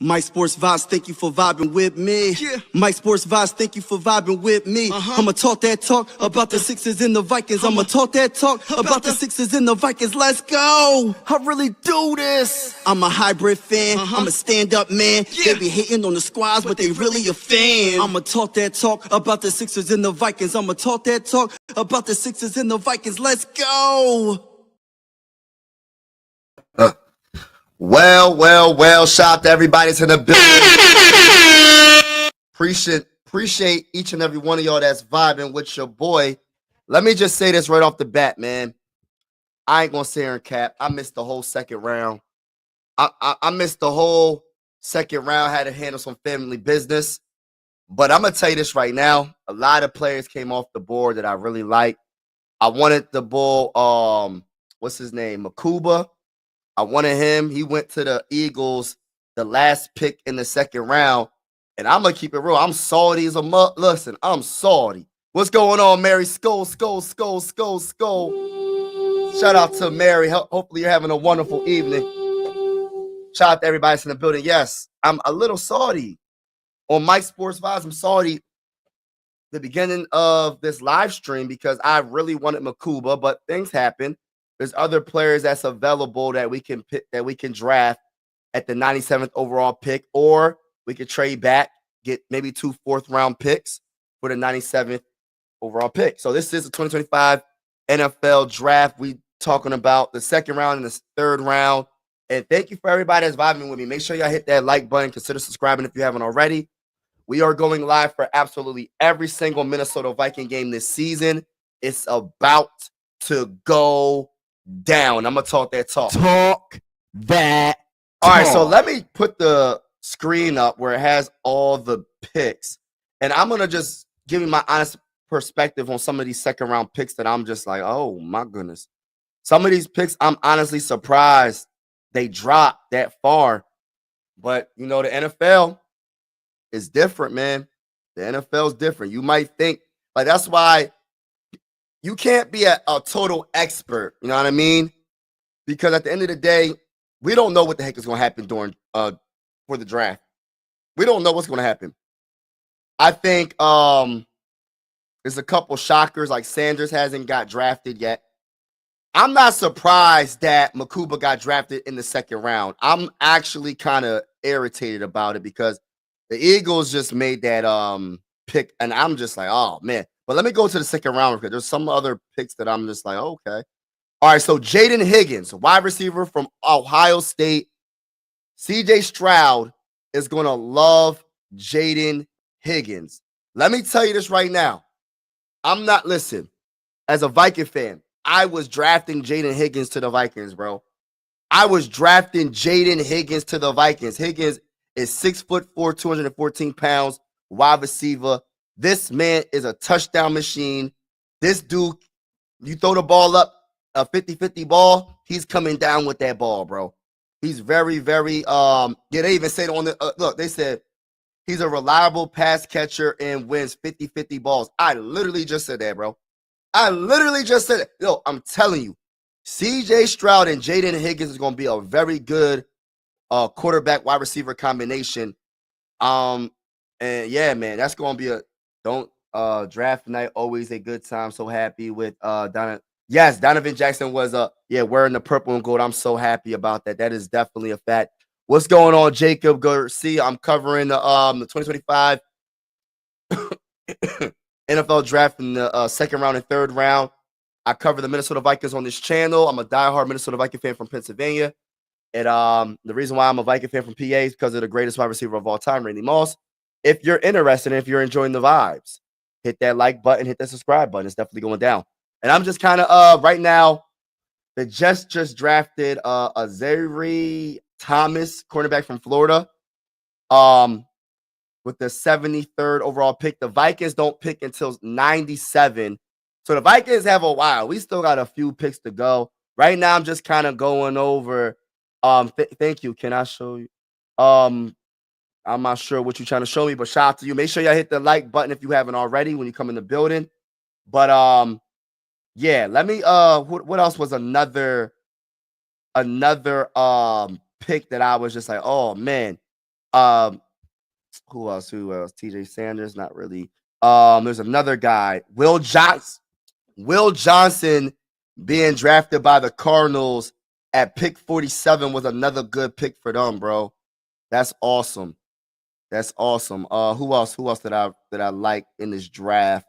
Mike Sports Vibes, thank you for vibing with me. Yeah. Mike Sports Vibes, thank you for vibing with me. I'ma talk that talk about the Sixers and the Vikings. I'ma talk that talk about the Sixers and the Vikings. Let's go. I really do this. I'm a hybrid fan. I'm a stand-up man. Yeah. They be hating on the squads, but they really a fan. I'ma talk that talk about the Sixers and the Vikings. I'ma talk that talk about the Sixers and the Vikings. Let's go. Well. Shout out to everybody that's in the building. Appreciate each and every one of y'all that's vibing with your boy. Let me just say this right off the bat, man. I ain't gonna sit here and cap. I missed the whole second round. I missed the whole second round. Had to handle some family business. But I'm gonna tell you this right now. A lot of players came off the board that I really like. I wanted the bull. What's his name? Mukuba. I wanted him. He went to the Eagles, the last pick in the second round. And I'm going to keep it real. I'm salty as a mug. Listen, I'm salty. What's going on, Mary? Skull. Shout out to Mary. Hopefully you're having a wonderful evening. Shout out to everybody that's in the building. Yes, I'm a little salty. On Mike Sports Vibes, I'm salty the beginning of this live stream because I really wanted Mukuba, but things happen. There's other players that's available that we can pick, that we can draft at the 97th overall pick, or we could trade back, get maybe 2 fourth-round picks for the 97th overall pick. So this is the 2025 NFL draft. We talking about the second round and the third round. And thank you for everybody that's vibing with me. Make sure y'all hit that like button. Consider subscribing if you haven't already. We are going live for absolutely every single Minnesota Viking game this season. It's about to go down. I'm gonna talk that talk. Talk that. All right, so let me put the screen up where it has all the picks, and I'm gonna just give you my honest perspective on some of these second round picks that I'm just like, oh my goodness. Some of these picks, I'm honestly surprised they dropped that far. But you know, the NFL is different, man. The NFL is different. You might think like that's why you can't be a total expert, you know what I mean? Because at the end of the day, we don't know what the heck is going to happen during for the draft. We don't know what's going to happen. I think there's a couple shockers, like Sanders hasn't got drafted yet. I'm not surprised that Mukuba got drafted in the second round. I'm actually kind of irritated about it because the Eagles just made that pick, and I'm just like, oh, man. But let me go to the second round because there's some other picks that I'm just like, okay. All right, so Jaden Higgins, wide receiver from Ohio State. CJ Stroud is going to love Jaden Higgins. Let me tell you this right now. Listen, as a Viking fan, I was drafting Jaden Higgins to the Vikings, bro. I was drafting Jaden Higgins to the Vikings. Higgins is 6'4", 214 pounds, wide receiver. This man is a touchdown machine. This dude, you throw the ball up, a 50-50 ball, he's coming down with that ball, bro. He's very, very, they even said on the, look, they said he's a reliable pass catcher and wins 50-50 balls. I literally just said that, bro. I literally just said it. Yo, I'm telling you, CJ Stroud and Jaden Higgins is going to be a very good quarterback wide receiver combination. And yeah, man, that's going to be draft night, always a good time. So happy with Donovan. Yes, Donovan Jackson was wearing the purple and gold. I'm so happy about that. That is definitely a fact. What's going on, Jacob Garcia? I'm covering the 2025 NFL draft in the second round and third round. I cover the Minnesota Vikings on this channel. I'm a diehard Minnesota Viking fan from Pennsylvania. And the reason why I'm a Viking fan from PA is because of the greatest wide receiver of all time, Randy Moss. If you're interested, if you're enjoying the vibes, hit that like button, hit that subscribe button. It's definitely going down. And I'm just kind of right now, the Jets just drafted Azari Thomas, cornerback from Florida, with the 73rd overall pick. The Vikings don't pick until 97. So the Vikings have a while. We still got a few picks to go. Right now, I'm just kind of going over. Thank you. Can I show you? I'm not sure what you're trying to show me, but shout out to you. Make sure y'all hit the like button if you haven't already when you come in the building. But yeah, let me what else was another pick that I was just like, oh man. Um, who else? TJ Sanders, not really. There's another guy, Will Johnson. Will Johnson being drafted by the Cardinals at pick 47 was another good pick for them, bro. That's awesome. That's awesome. Who else? Who else did I like in this draft?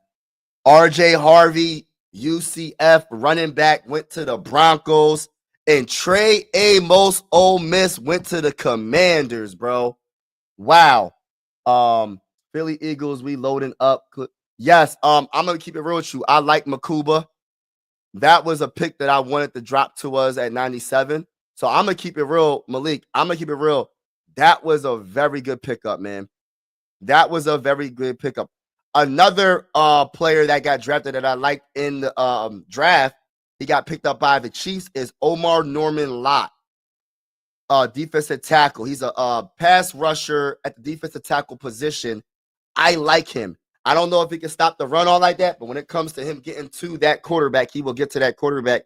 RJ Harvey, UCF running back, went to the Broncos, and Trey Amos, Ole Miss, went to the Commanders, bro. Wow. Philly Eagles, we loading up. Yes, I'm gonna keep it real with you. I like Mukuba. That was a pick that I wanted to drop to us at 97. So I'm gonna keep it real, Malik. I'm gonna keep it real. That was a very good pickup, man. That was a very good pickup. Another player that got drafted that I liked in the draft, he got picked up by the Chiefs, is Omar Norman Lott, defensive tackle. He's a pass rusher at the defensive tackle position. I like him. I don't know if he can stop the run all like that, but when it comes to him getting to that quarterback, he will get to that quarterback.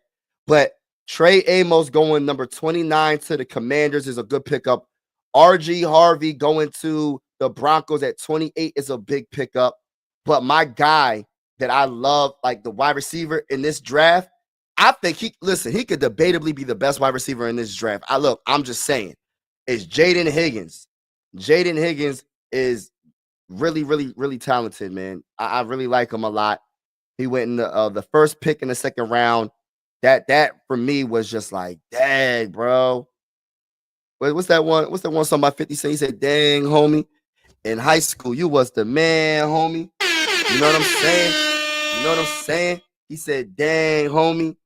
But Trey Amos going number 29 to the Commanders is a good pickup. RG Harvey going to the Broncos at 28 is a big pickup. But my guy that I love, like the wide receiver in this draft, I think he could debatably be the best wide receiver in this draft. I'm just saying, it's Jaden Higgins. Jaden Higgins is really, really, really talented, man. I really like him a lot. He went in the first pick in the second round. That for me was just like, dang, bro. What's that one? What's that one song by 50 Cent? He said, dang, homie. In high school, you was the man, homie. You know what I'm saying? You know what I'm saying? He said, dang, homie.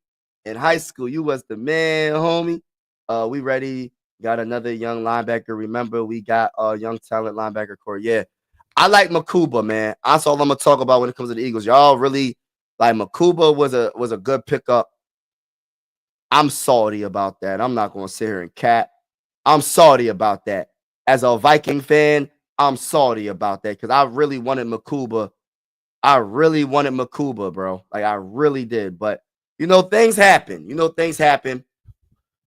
In high school, you was the man, homie. We ready. Got another young linebacker. Remember, we got a young talent linebacker core. Yeah. I like Mukuba, man. That's all I'm gonna talk about when it comes to the Eagles. Y'all really like Mukuba was a good pickup. I'm salty about that. I'm not gonna sit here and cap. I'm salty about that. As a Viking fan, I'm salty about that because I really wanted Mukuba. I really wanted Mukuba, bro. Like I really did. But things happen. Things happen.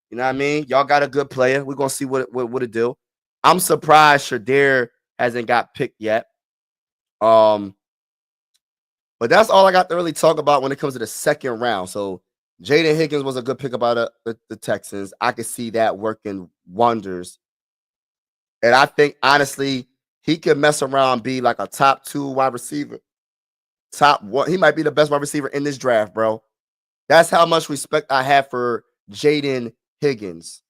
You know what I mean? Y'all got a good player. We're gonna see what it do. I'm surprised Shedeur hasn't got picked yet. But that's all I got to really talk about when it comes to the second round. So Jaden Higgins was a good pickup out of the Texans. I could see that working wonders. And I think, honestly, he could mess around and be like a top 2 wide receiver. Top 1. He might be the best wide receiver in this draft, bro. That's how much respect I have for Jaden Higgins.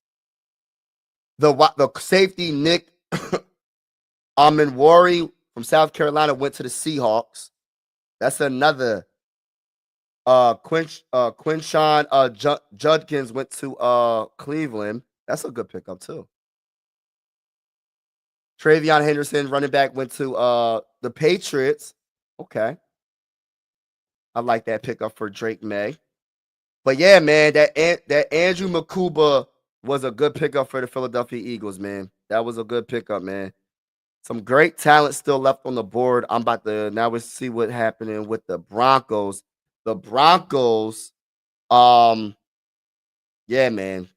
The safety, Nick Amenwari from South Carolina, went to the Seahawks. That's another. Quinshawn Judkins went to Cleveland. That's a good pickup too. Travion Henderson, running back, went to the Patriots. Okay. I like that pickup for Drake May. But yeah, man, that Andrew Mukuba was a good pickup for the Philadelphia Eagles, man. That was a good pickup, man. Some great talent still left on the board. I'm about to now see what's happening with the Broncos. The Broncos, yeah, man.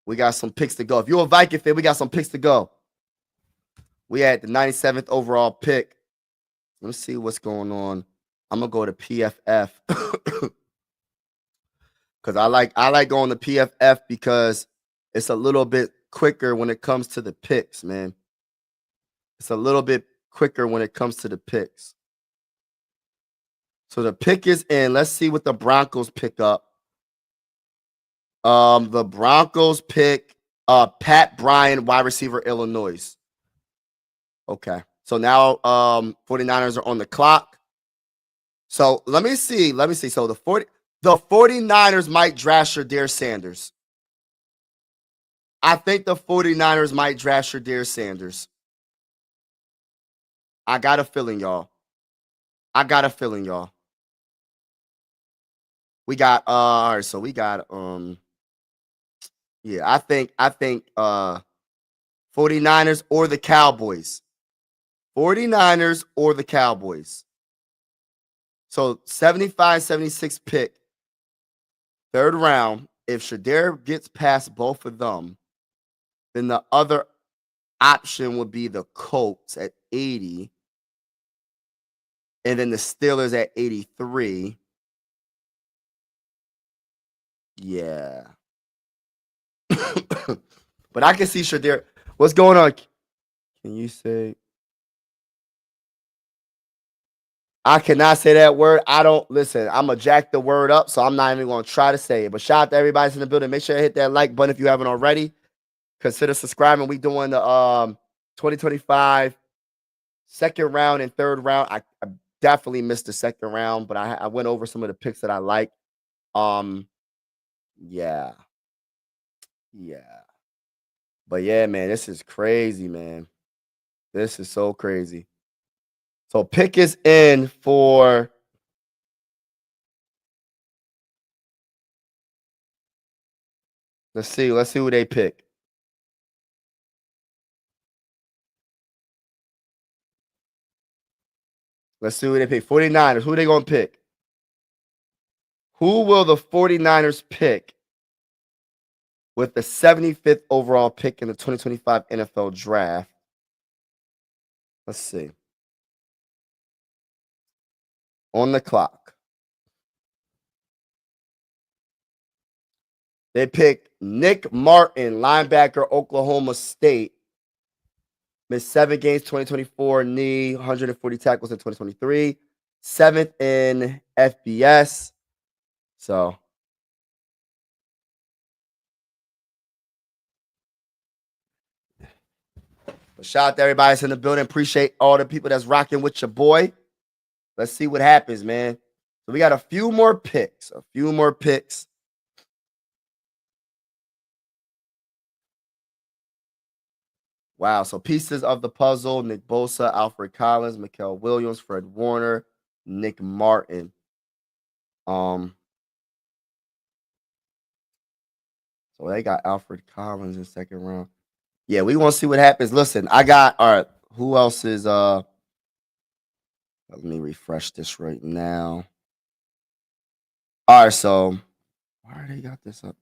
We got some picks to go. If you're a Viking fan, we got some picks to go. We had the 97th overall pick. Let's see what's going on. I'm gonna go to PFF because I like going to PFF because it's a little bit quicker when it comes to the picks, man. It's a little bit quicker when it comes to the picks. So the pick is in. Let's see what the Broncos pick up. The Broncos pick Pat Bryant, wide receiver, Illinois. Okay. So now 49ers are on the clock. So let me see. So the 49ers might draft Shedeur Sanders. I think the 49ers might draft Shedeur Sanders. I got a feeling, y'all. We got all right, so we got yeah, I think 49ers or the Cowboys. 49ers or the Cowboys. So 75-76 pick, third round. If Shedeur gets past both of them, then the other option would be the Colts at 80. And then the Steelers at 83. Yeah. But I can see Shedeur. What's going on? Can you say? I cannot say that word. I don't listen. I'm gonna jack the word up, so I'm not even gonna try to say it. But shout out to everybody that's in the building. Make sure you hit that like button if you haven't already. Consider subscribing. We doing the 2025 second round and third round. I definitely missed the second round, but I went over some of the picks that I like. Yeah. But yeah, man, this is crazy, man. This is so crazy. So pick is in for let's see who they pick. Let's see who they pick. 49ers. Who they gonna pick? Who will the 49ers pick with the 75th overall pick in the 2025 NFL draft? Let's see. On the clock. They picked Nick Martin, linebacker, Oklahoma State. Missed 7 games, 2024, knee, 140 tackles in 2023. 7th in FBS. So. But shout out to everybody that's in the building. Appreciate all the people that's rocking with your boy. Let's see what happens, man. So we got a few more picks. Wow. So pieces of the puzzle: Nick Bosa, Alfred Collins, Mikael Williams, Fred Warner, Nick Martin. So they got Alfred Collins in second round. Yeah, we want to see what happens. Listen, I got all right. Who else is let me refresh this right now. All right, so why they got this up?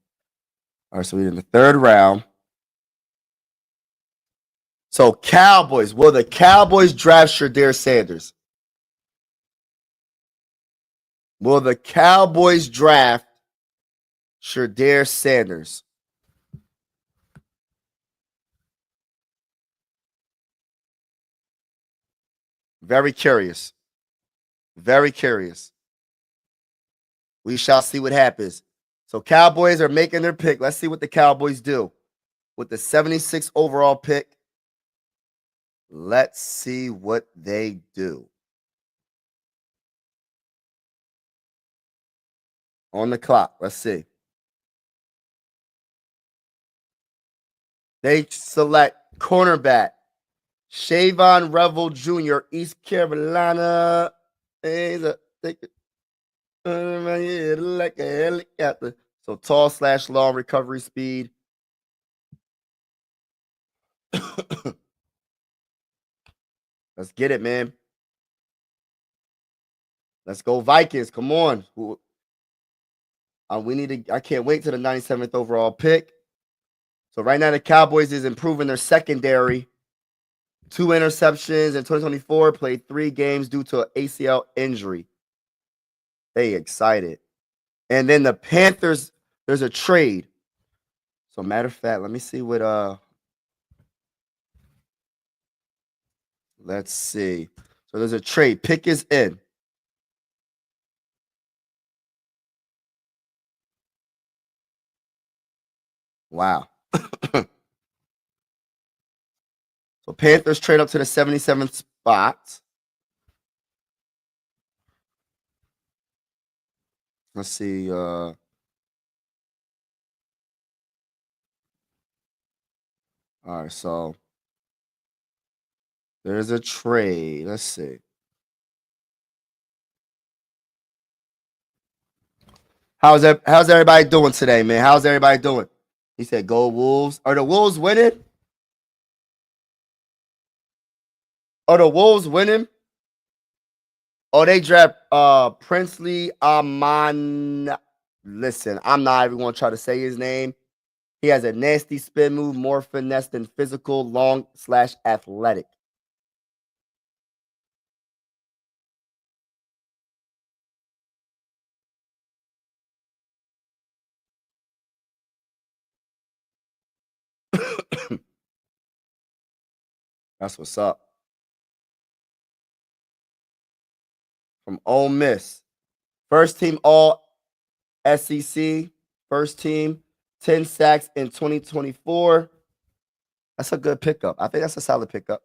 All right, so we're in the third round. So Cowboys, will the Cowboys draft Shedeur Sanders? Will the Cowboys draft Shedeur Sanders? Very curious. Very curious. We shall see what happens. So Cowboys are making their pick. Let's see what the Cowboys do with the 76th overall pick. Let's see what they do. On the clock. Let's see. They select cornerback Shavon Revel Jr., East Carolina. He's like a helicopter. So tall / long recovery speed. Let's get it, man. Let's go Vikings. Come on. I can't wait till the 97th overall pick. So right now the Cowboys is improving their secondary. 2 interceptions in 2024, played 3 games due to an ACL injury. They excited. And then the Panthers, there's a trade. So matter of fact, let me see what let's see. So there's a trade. Pick is in. Wow. So Panthers trade up to the 77th spot. Let's see. All right, so there's a trade. Let's see. How's everybody doing today, man? How's everybody doing? He said, "Go Wolves." Are the Wolves winning? Are the Wolves winning? Oh, they draft Princely Amon. Listen, I'm not even gonna try to say his name. He has a nasty spin move, more finesse than physical, long/athletic. That's what's up. From Ole Miss. First team all SEC. First team, 10 sacks in 2024. That's a good pickup. I think that's a solid pickup.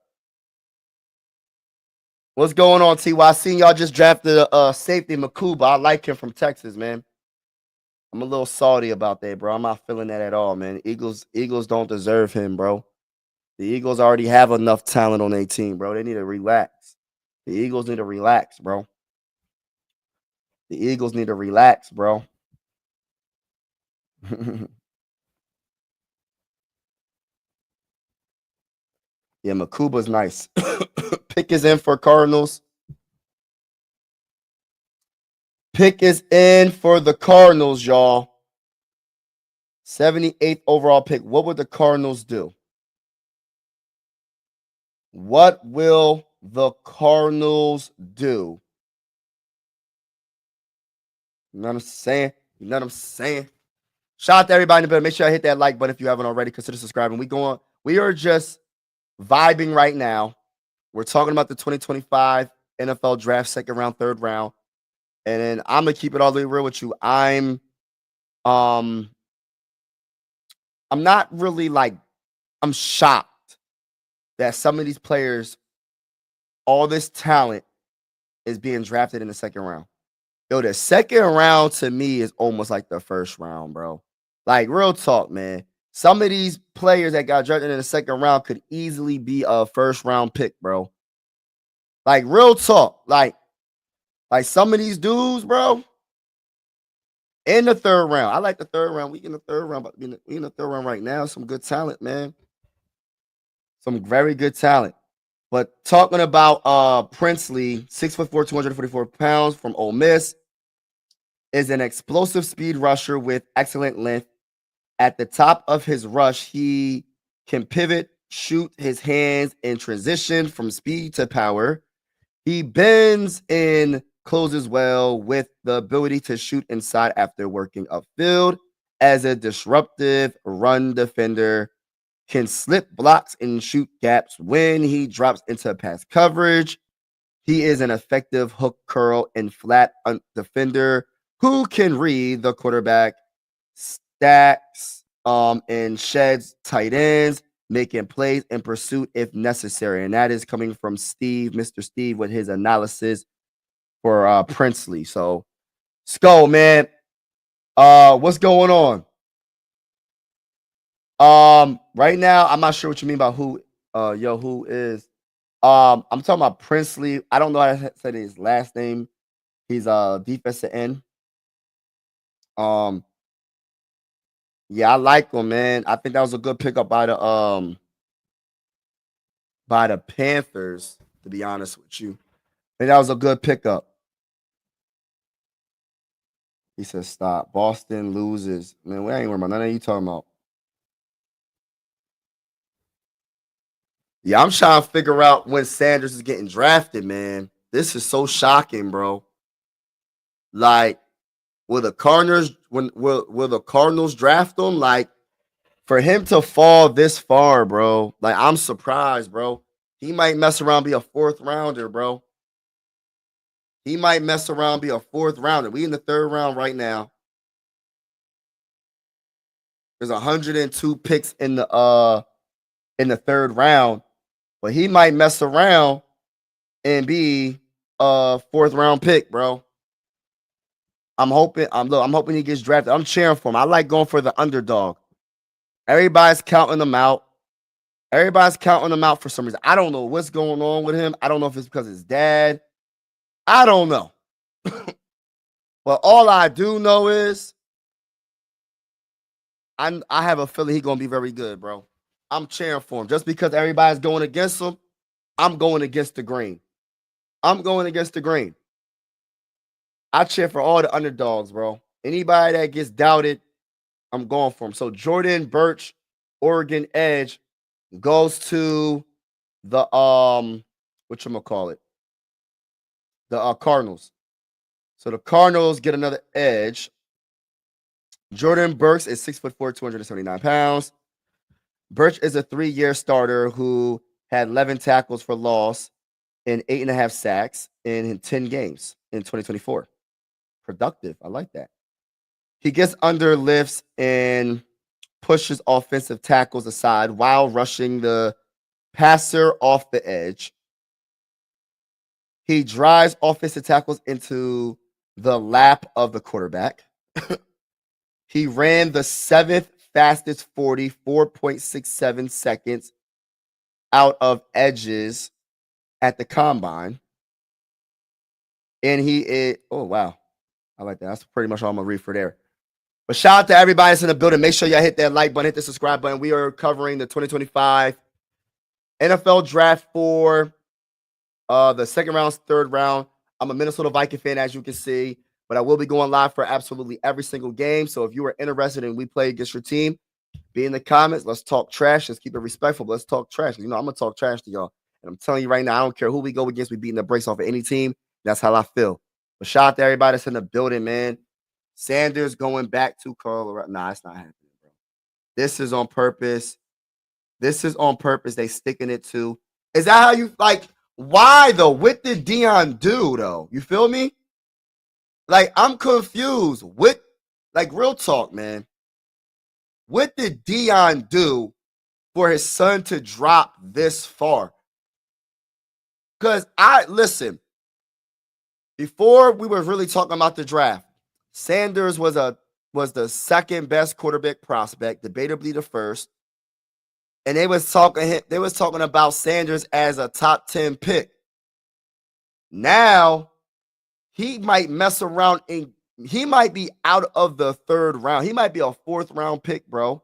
What's going on, T.Y.? I seen y'all just drafted a safety, Mukuba. I like him from Texas, man. I'm a little salty about that, bro. I'm not feeling that at all, man. Eagles don't deserve him, bro. The Eagles already have enough talent on their team, bro. They need to relax. The Eagles need to relax, bro. The Eagles need to relax, bro. Yeah, Makuba's nice. Pick is in for Cardinals. Pick is in for the Cardinals, y'all. 78th overall pick. What would the Cardinals do? What will the Cardinals do? You know what I'm saying? You know what I'm saying? Shout out to everybody in the building. Make sure I hit that like button if you haven't already. Consider subscribing. We are just vibing right now. We're talking about the 2025 NFL draft, second round, third round. And then I'm gonna keep it all the way real with you. I'm not really I'm shocked that some of these players, all this talent, is being drafted in the second round. Yo, the second round to me is almost like the first round, bro. Like, real talk, man. Some of these players that got drafted in the second round could easily be a first round pick, bro. Like, real talk. Like some of these dudes, bro, in the third round. I like the third round. We in the third round, but we in the third round right now. Some good talent, man. Some very good talent. But talking about Princely, 6'4", 244 pounds from Ole Miss, is an explosive speed rusher with excellent length. At the top of his rush, he can pivot, shoot his hands, and transition from speed to power. He bends and closes well with the ability to shoot inside after working upfield. As a disruptive run defender, can slip blocks and shoot gaps when he drops into pass coverage. He is an effective hook, curl, and flat defender who can read the quarterback, stacks, and sheds tight ends, making plays in pursuit if necessary. And that is coming from Steve, Mr. Steve, with his analysis for Princely. So, Skull, man, what's going on? Right now, I'm not sure what you mean by who is. I'm talking about Princely. I don't know how to say his last name. He's a defensive end. Yeah, I like him, man. I think that was a good pickup by the Panthers, to be honest with you. I think that was a good pickup. He says, stop. Boston loses. Man, we ain't worried about none of you talking about. Yeah, I'm trying to figure out when Sanders is getting drafted, man. This is so shocking, bro. Like, will the Cardinals will the Cardinals draft him? Like, for him to fall this far, bro. Like, I'm surprised, bro. He might mess around be a fourth rounder, bro. He might mess around be a fourth rounder. We in the third round right now. There's 102 picks in the third round, but he might mess around and be a fourth round pick, bro. I'm hoping he gets drafted. I'm cheering for him. I like going for the underdog. Everybody's counting him out. Everybody's counting him out for some reason. I don't know what's going on with him. I don't know if it's because his dad. I don't know. But all I do know is I have a feeling he's gonna be very good, bro. I'm cheering for him. Just because everybody's going against him, I'm going against the grain. I'm going against the grain. I cheer for all the underdogs, bro. Anybody that gets doubted, I'm going for him. So Jordan Birch, Oregon edge, goes to the whatchamacallit? The Cardinals. So the Cardinals get another edge. Jordan Burks is 6'4", 279 pounds. Birch is a 3-year starter who had 11 tackles for loss and 8.5 sacks in 10 games in 2024. Productive. I like that. He gets under lifts and pushes offensive tackles aside while rushing the passer off the edge. He drives offensive tackles into the lap of the quarterback. He ran the 7th fastest 40, 4.67 seconds out of edges at the combine. And he is, oh, wow. I like that. That's pretty much all I'm going to read for there. But shout out to everybody that's in the building. Make sure y'all hit that like button, hit the subscribe button. We are covering the 2025 NFL draft for the second round, third round. I'm a Minnesota Viking fan, as you can see, but I will be going live for absolutely every single game. So if you are interested and we play against your team, be in the comments. Let's talk trash. Let's keep it respectful. Let's talk trash. You know, I'm going to talk trash to y'all. And I'm telling you right now, I don't care who we go against. We beating the brakes off of any team. That's how I feel. But shout out to everybody that's in the building, man. Sanders going back to Colorado. Nah, it's not happening, bro. This is on purpose. This is on purpose. They sticking it to. Is that how you like? Why though? What did Dion do though? You feel me? Like I'm confused. What? Like real talk, man. What did Dion do for his son to drop this far? Because listen. Before we were really talking about the draft, Sanders was the second best quarterback prospect, debatably the first. And they was talking about Sanders as a top 10 pick. Now he might mess around and he might be out of the third round. He might be a 4th round pick, bro.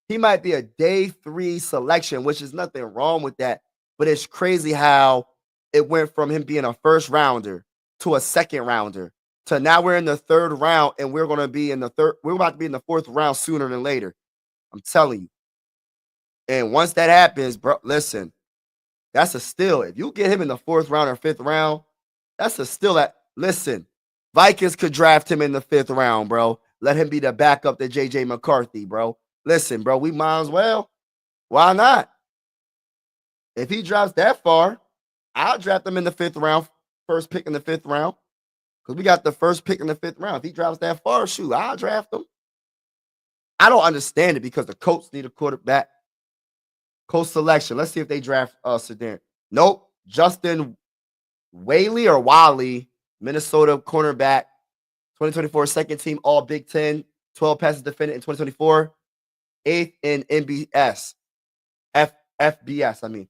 He might be a day 3 selection, which is nothing wrong with that. But it's crazy how it went from him being a 1st rounder to a 2nd rounder to now we're in the 3rd round and we're going to be in the we're about to be in the 4th round sooner than later. I'm telling you. And once that happens, bro, listen, that's a steal. If you get him in the 4th round or 5th round, that's a steal. Listen, Vikings could draft him in the 5th round, bro. Let him be the backup to J.J. McCarthy, bro. Listen, bro, we might as well. Why not? If he drops that far, I'll draft him in the 5th round, 1st pick in the 5th round. Because we got the 1st pick in the 5th round. If he drops that far, shoot, I'll draft him. I don't understand it because the Colts need a quarterback. Colts selection. Let's see if they draft Shedeur. Nope. Justin Whaley or Wally, Minnesota cornerback, 2024 2nd team All Big Ten, 12 passes defended in 2024, 8th in NBS, FBS. I mean,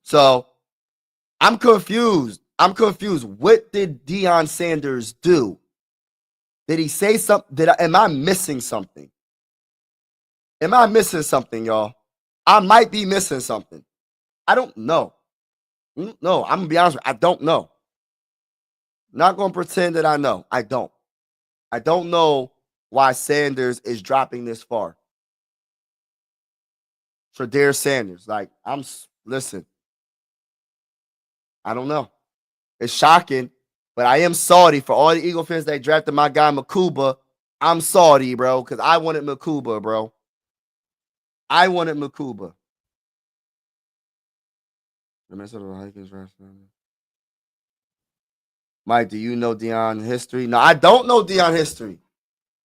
so I'm confused. What did Deion Sanders do? Did he say something? Am I missing something? Am I missing something, y'all? I might be missing something. I don't know. No, I'm going to be honest with you. I don't know. Not going to pretend that I know. I don't. I don't know why Sanders is dropping this far. Shedeur Sanders. Listen. I don't know. It's shocking, but I am salty for all the Eagle fans that drafted my guy Mukuba. I'm salty, bro, because I wanted Mukuba, bro. I wanted Mukuba. Mike, do you know Deion history? No, I don't know Deion history.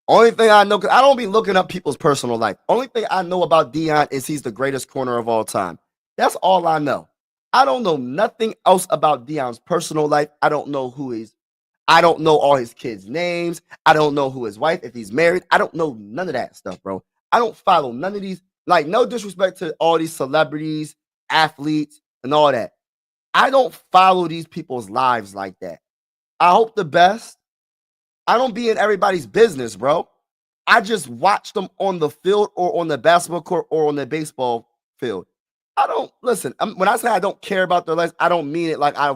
Only thing I know, because I don't be looking up people's personal life. Only thing I know about Deion is he's the greatest corner of all time. That's all I know. I don't know nothing else about Deion's personal life. I don't know I don't know all his kids' names. I don't know who his wife, if he's married. I don't know none of that stuff, bro. I don't follow none of these. Like, no disrespect to all these celebrities, athletes, and all that. I don't follow these people's lives like that. I hope the best. I don't be in everybody's business, bro. I just watch them on the field or on the basketball court or on the baseball field. I don't listen. When I say I don't care about their lives, I don't mean it like I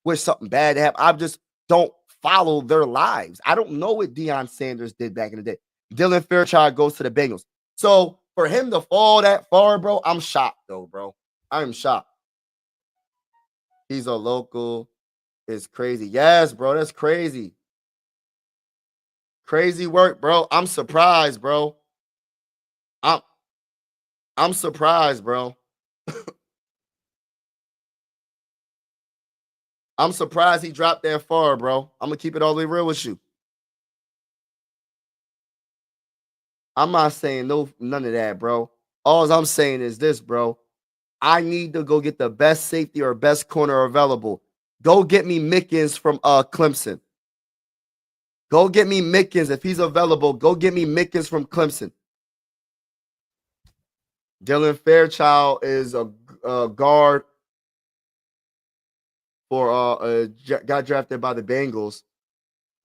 wish something bad to happen. I just don't follow their lives. I don't know what Deion Sanders did back in the day. Dylan Fairchild goes to the Bengals. So for him to fall that far, bro, I'm shocked though, bro. I'm shocked. He's a local. It's crazy. Yes, bro, that's crazy. Crazy work, bro. I'm surprised, bro. I'm surprised, bro. I'm surprised he dropped that far, bro. I'm gonna keep it all the way real with you. I'm not saying none of that, bro. All I'm saying is this, bro. I need to go get the best safety or best corner available. Go get me Mickens from Clemson. Go get me Mickens if he's available. Go get me Mickens from Clemson. Dylan Fairchild is a guard for got drafted by the Bengals.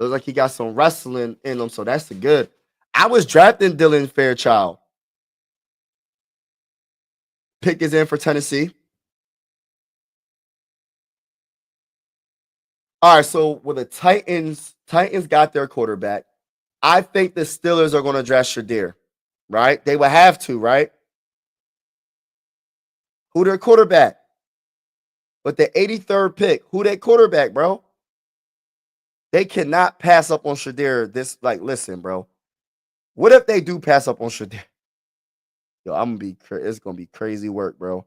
Looks like he got some wrestling in him, so that's the good. I was drafting Dylan Fairchild. Pick is in for Tennessee. All right, so with the Titans got their quarterback. I think the Steelers are going to draft Shedeur, right? They would have to, right? Who their quarterback? With the 83rd pick, who their quarterback, bro? They cannot pass up on Shedeur. Listen, bro. What if they do pass up on Shedeur? Yo, it's gonna be crazy work, bro.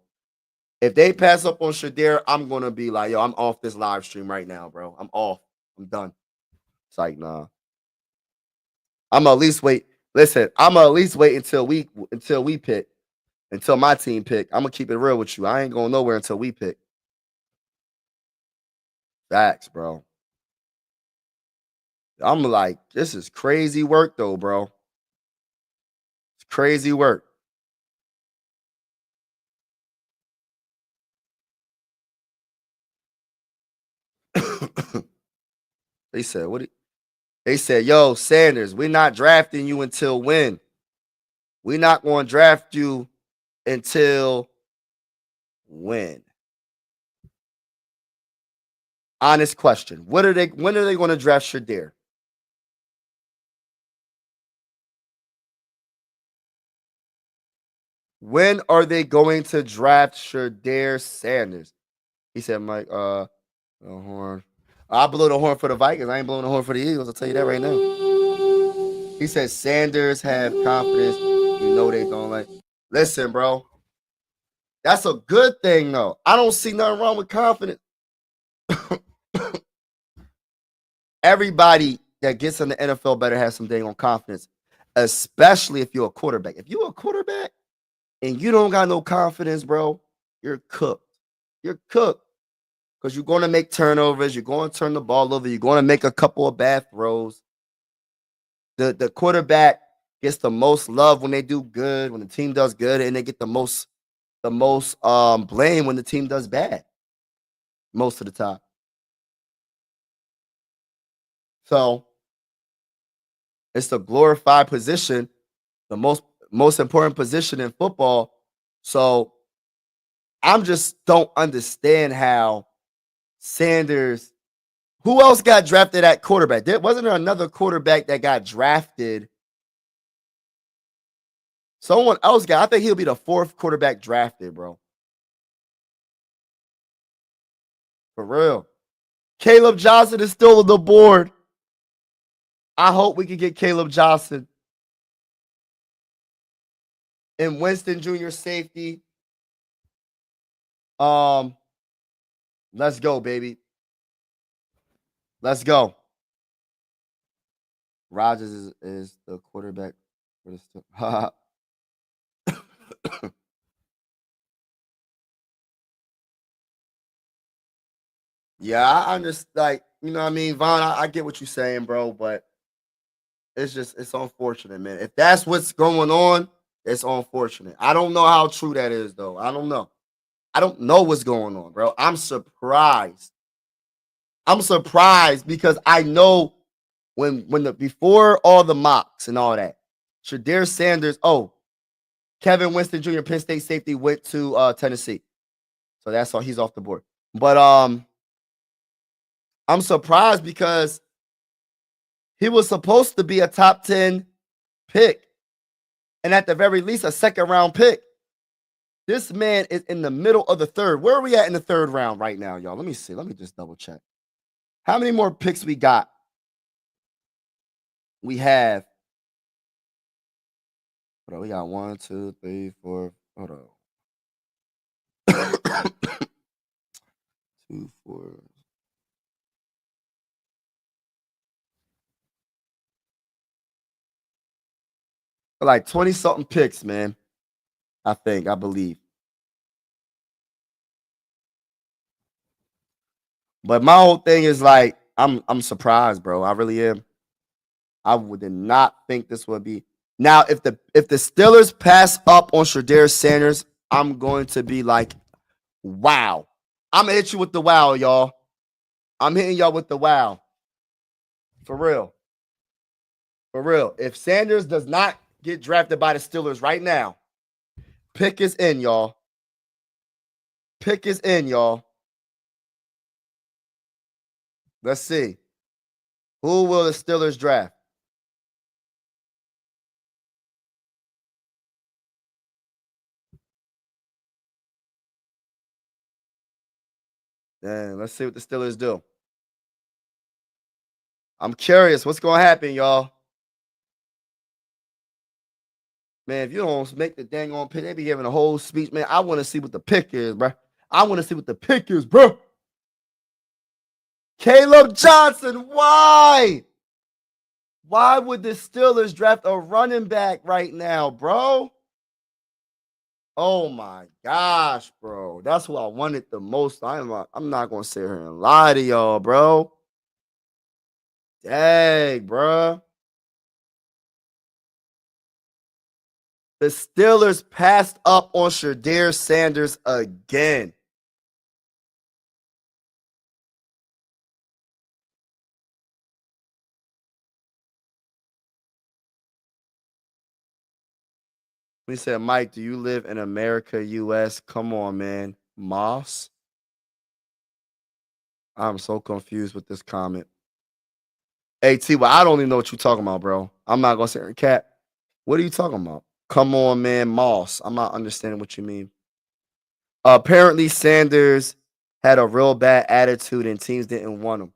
If they pass up on Shedeur, I'm gonna be like, yo, I'm off this live stream right now, bro. I'm off. I'm done. It's like, nah. I'm gonna at least wait. Listen, I'm gonna at least wait until we pick, until my team pick. I'm gonna keep it real with you. I ain't going nowhere until we pick. Facts, bro. I'm like, this is crazy work, though, bro. It's crazy work. They said, they said, yo, Sanders, we're not drafting you until when? We're not going to draft you until when? Honest question. When are they going to draft Shedeur? When are they going to draft Shedeur Sanders? He said, Mike, the horn. I blew the horn for the Vikings. I ain't blowing the horn for the Eagles. I'll tell you that right now. He said Sanders have confidence. You know they don't like. Listen, bro. That's a good thing, though. I don't see nothing wrong with confidence. Everybody that gets in the NFL better have some dang on confidence, especially if you're a quarterback. If you're a quarterback and you don't got no confidence, bro, you're cooked. You're cooked because you're going to make turnovers. You're going to turn the ball over. You're going to make a couple of bad throws. The quarterback gets the most love when they do good, when the team does good, and they get the most blame when the team does bad most of the time. So it's the glorified position, the most important position in football. So I'm just don't understand how Sanders. Who else got drafted at quarterback? Wasn't there another quarterback that got drafted? Someone else got. I think he'll be the 4th quarterback drafted, bro. For real. Caleb Johnson is still on the board. I hope we can get Caleb Johnson. And Winston Jr. safety. Let's go, baby. Let's go. Rodgers is the quarterback for the Yeah, I understand. Like, you know what I mean, Vaughn, I get what you're saying, bro, but it's unfortunate, man. If that's what's going on, it's unfortunate. I don't know how true that is, though. I don't know. I don't know what's going on, bro. I'm surprised. I'm surprised because I know before all the mocks and all that, Shedeur Sanders, Kevin Winston Jr., Penn State safety, went to Tennessee. So that's all, he's off the board. But I'm surprised because he was supposed to be a top 10 pick. And at the very least, a second-round pick. This man is in the middle of the third. Where are we at in the third round right now, y'all? Let me see. Let me just double check. How many more picks we got? We have. Hold on, we got 1, 2, 3, 4. Hold on. 2, 4. Like 20-something picks, man. I believe. But my whole thing is like, I'm surprised, bro. I really am. I would not think this would be. Now, if the Steelers pass up on Shedeur Sanders, I'm going to be like, wow. I'm gonna hit you with the wow, y'all. I'm hitting y'all with the wow. For real. For real. If Sanders does not get drafted by the Steelers right now, pick is in, y'all. Pick is in, y'all. Let's see. Who will the Steelers draft? Damn, let's see what the Steelers do. I'm curious. What's going to happen, y'all? Man, if you don't make the dang on pick, they be giving a whole speech. Man, I want to see what the pick is, bro. I want to see what the pick is, bro. Caleb Johnson, why? Why would the Steelers draft a running back right now, bro? Oh my gosh, bro. That's who I wanted the most. I'm not going to sit here and lie to y'all, bro. Dang, bro. The Steelers passed up on Shedeur Sanders again. We said, Mike, do you live in America, U.S.? Come on, man. Moss? I'm so confused with this comment. Hey, T, well, I don't even know what you're talking about, bro. I'm not going to sit here and cap. What are you talking about? Come on, man. Moss. I'm not understanding what you mean. Apparently, Sanders had a real bad attitude and teams didn't want him.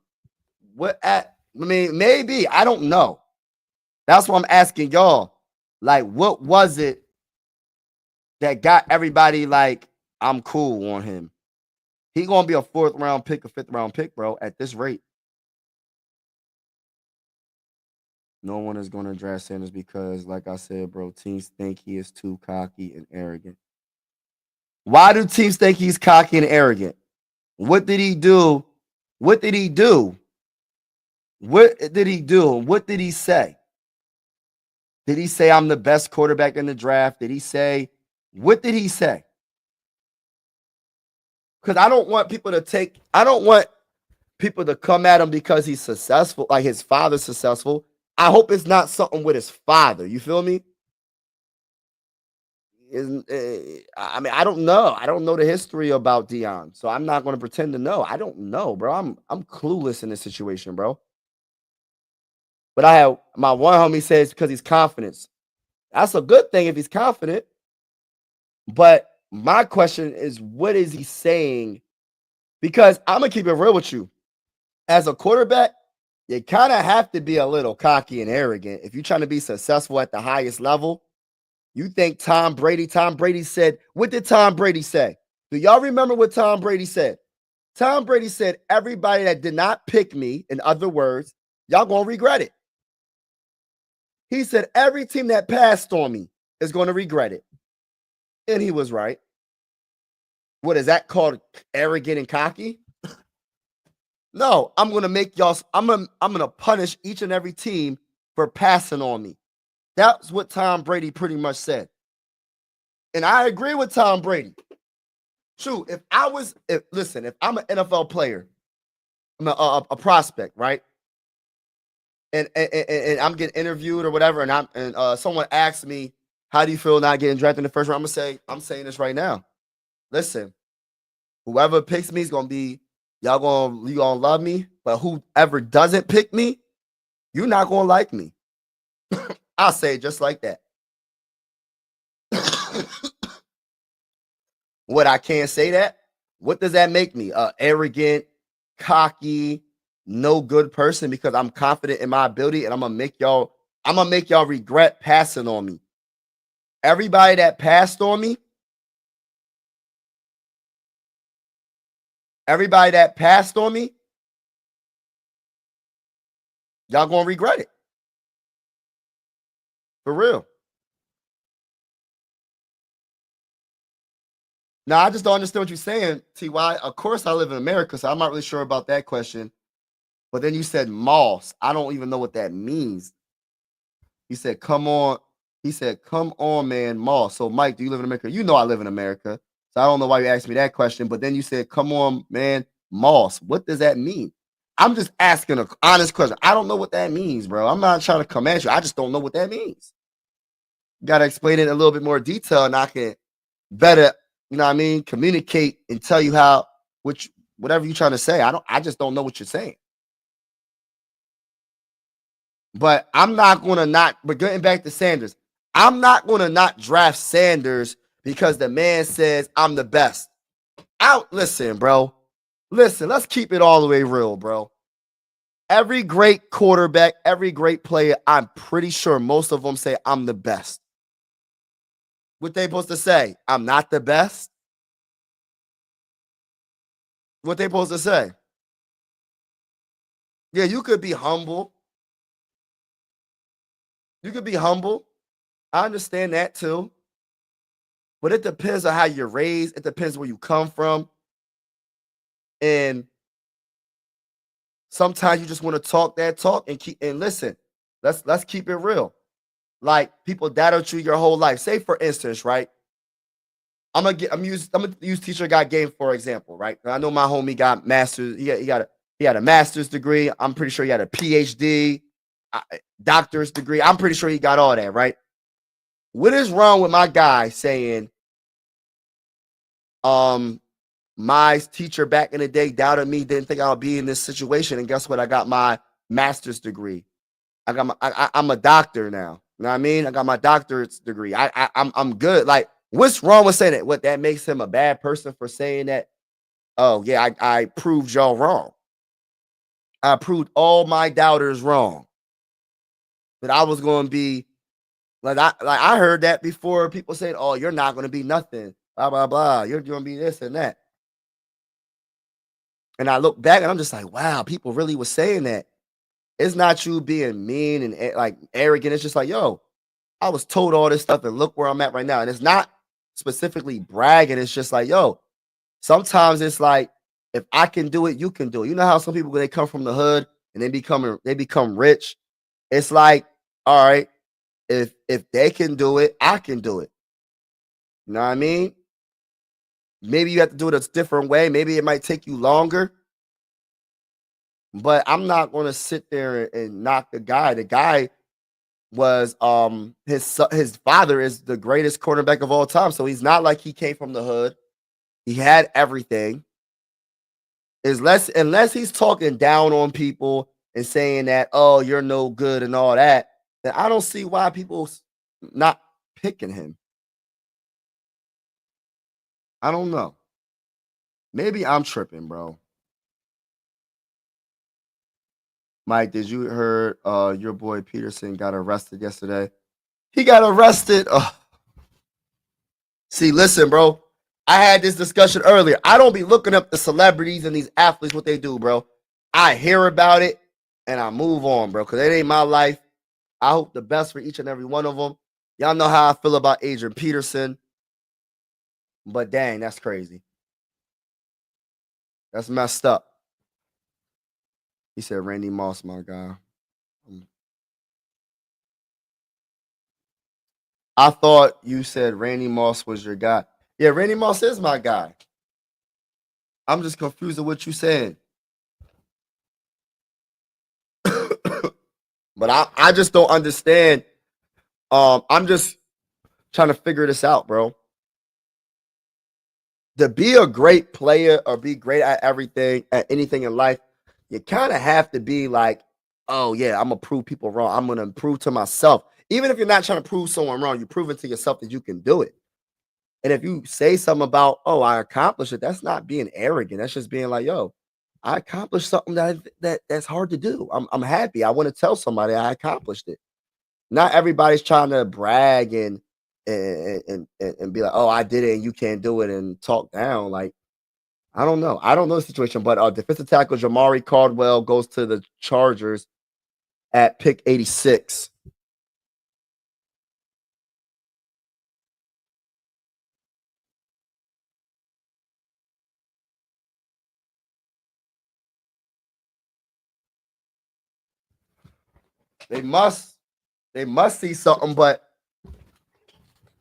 Maybe. I don't know. That's what I'm asking y'all. Like, what was it that got everybody like, I'm cool on him? He going to be a 4th round pick, a 5th round pick, bro, at this rate. No one is going to draft Sanders because, like I said, bro, teams think he is too cocky and arrogant. Why do teams think he's cocky and arrogant? What did he do? What did he do? What did he do? What did he say? Did he say I'm the best quarterback in the draft? Did he say, what did he say? Because I don't want people to come at him because he's successful, like his father's successful. I hope it's not something with his father. You feel me? I don't know. I don't know the history about Deion, so I'm not going to pretend to know. I don't know, bro. I'm clueless in this situation, bro. But I have my one homie says because he's confident. That's a good thing if he's confident. But my question is, what is he saying? Because I'm going to keep it real with you. As a quarterback, you kind of have to be a little cocky and arrogant. If you're trying to be successful at the highest level, you think Tom Brady said, what did Tom Brady say? Do y'all remember what Tom Brady said? Tom Brady said, everybody that did not pick me, in other words, y'all going to regret it. He said, every team that passed on me is going to regret it. And he was right. What is that called? Arrogant and cocky? No, I'm going to make y'all, I'm going to punish each and every team for passing on me. That's what Tom Brady pretty much said. And I agree with Tom Brady. True, if I'm an NFL player, I'm a prospect, right? And I'm getting interviewed or whatever, and someone asks me, how do you feel not getting drafted in the first round? I'm saying this right now. Listen, whoever picks me is gonna be, you gonna love me, but whoever doesn't pick me, you're not gonna like me. I'll say it just like that. What, I can't say that? What does that make me? Arrogant, cocky, no good person, because I'm confident in my ability and I'm gonna make y'all regret passing on me. Everybody that passed on me, y'all gonna regret it. For real. Now, I just don't understand what you're saying, TY. Of course, I live in America, so I'm not really sure about that question. But then you said Moss. I don't even know what that means. He said, come on. He said, come on, man, Moss. So, Mike, do you live in America? You know I live in America. So I don't know why you asked me that question. But then you said, come on, man, Moss. What does that mean? I'm just asking an honest question. I don't know what that means, bro. I'm not trying to come at you. I just don't know what that means. You got to explain it in a little bit more detail, and I can better, you know what I mean, communicate and tell you how, whatever you're trying to say. I just don't know what you're saying. But I'm not going to not, but getting back to Sanders, I'm not going to not draft Sanders because the man says I'm the best. Listen, bro. Listen, let's keep it all the way real, bro. Every great quarterback, every great player, I'm pretty sure most of them say I'm the best. What they supposed to say? I'm not the best? What they supposed to say? Yeah, you could be humble. You could be humble. I understand that too. But it depends on how you're raised. It depends where you come from. And sometimes you just want to talk that talk and listen. Let's keep it real. Like, people doubted you your whole life. Say, for instance, right? I'm gonna use Teacher Got Game for example, right? I know my homie got masters. He had a master's degree. I'm pretty sure he had a PhD, doctor's degree. I'm pretty sure he got all that, right? What is wrong with my guy saying, my teacher back in the day doubted me, didn't think I'll be in this situation, and guess what? I got my master's degree. I'm a doctor now. You know what I mean? I got my doctorate's degree. I'm good. Like, what's wrong with saying that? What, that makes him a bad person for saying that? Oh yeah, I proved y'all wrong. I proved all my doubters wrong. That I was going to be I heard that before. People saying, "Oh, you're not going to be nothing." Blah blah blah. You're going to be this and that. And I look back and I'm just like, wow, people really was saying that. It's not you being mean and like arrogant. It's just like, yo, I was told all this stuff and look where I'm at right now. And it's not specifically bragging. It's just like, yo, sometimes it's like, if I can do it, you can do it. You know how some people, when they come from the hood and they become rich, it's like, all right, if they can do it, I can do it. You know what I mean? Maybe you have to do it a different way. Maybe it might take you longer. But I'm not going to sit there and knock the guy. The guy was his father is the greatest quarterback of all time. So he's not like he came from the hood. He had everything. Unless he's talking down on people and saying that, oh, you're no good and all that, then I don't see why people not picking him. I don't know. Maybe I'm tripping, bro. Mike, did you hear your boy Peterson got arrested yesterday? He got arrested. See, listen, bro. I had this discussion earlier. I don't be looking up the celebrities and these athletes, what they do, bro. I hear about it and I move on, bro, because it ain't my life. I hope the best for each and every one of them. Y'all know how I feel about Adrian Peterson. But dang, that's crazy. That's messed up. He said Randy Moss, my guy. I thought you said Randy Moss was your guy. Yeah, Randy Moss is my guy. I'm just confused at what you said. But I just don't understand. I'm just trying to figure this out, bro. To be a great player or be great at everything, at anything in life, you kind of have to be like, oh yeah, I'm gonna prove people wrong. I'm gonna prove to myself. Even if you're not trying to prove someone wrong, you're proving to yourself that you can do it. And if you say something about, oh, I accomplished it, that's not being arrogant. That's just being like, yo, I accomplished something that's hard to do. I'm happy. I want to tell somebody I accomplished it. Not everybody's trying to brag and be like, oh, I did it and you can't do it and talk down. Like, I don't know. I don't know the situation, but defensive tackle Jamari Caldwell goes to the Chargers at pick 86. They must see something, but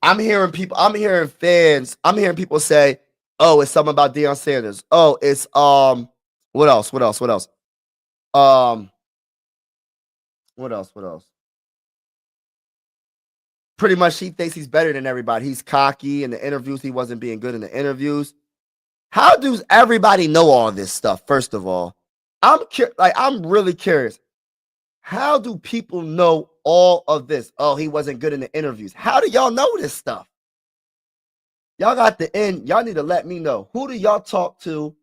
I'm hearing fans, I'm hearing people say, oh, it's something about Deion Sanders. Oh, it's what else? What else? Pretty much he thinks he's better than everybody. He's cocky in the interviews. He wasn't being good in the interviews. How does everybody know all this stuff? First of all, I'm really curious. How do people know all of this? Oh, he wasn't good in the interviews. How do y'all know this stuff? Y'all got the end. Y'all need to let me know. Who do y'all talk to?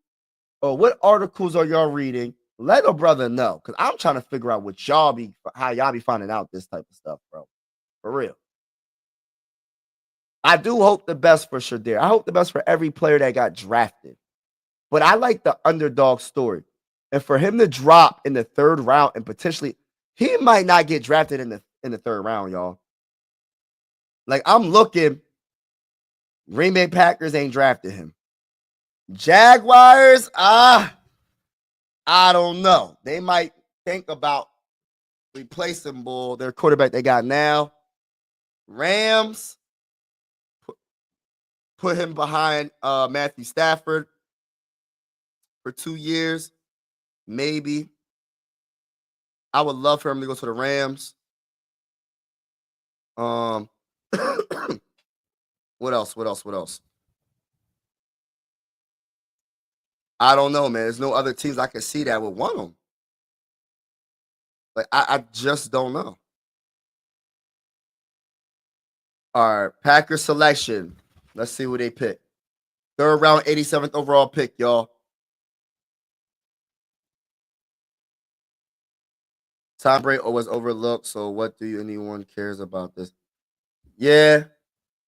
Or what articles are y'all reading? Let a brother know. Because I'm trying to figure out how y'all be finding out this type of stuff, bro. For real. I do hope the best for Shedeur. I hope the best for every player that got drafted. But I like the underdog story. And for him to drop in the third round and potentially, he might not get drafted in the third round, y'all. Like, I'm looking, Green Bay Packers ain't drafted him. Jaguars, I don't know. They might think about replacing their quarterback they got now. Rams, put him behind Matthew Stafford for 2 years, maybe. I would love for him to go to the Rams. What else? I don't know, man. There's no other teams I can see that would want him. Like, I just don't know. All right, Packers selection. Let's see who they pick. Third round, 87th overall pick, y'all. Tom Brady was overlooked, so what do anyone cares about this? Yeah.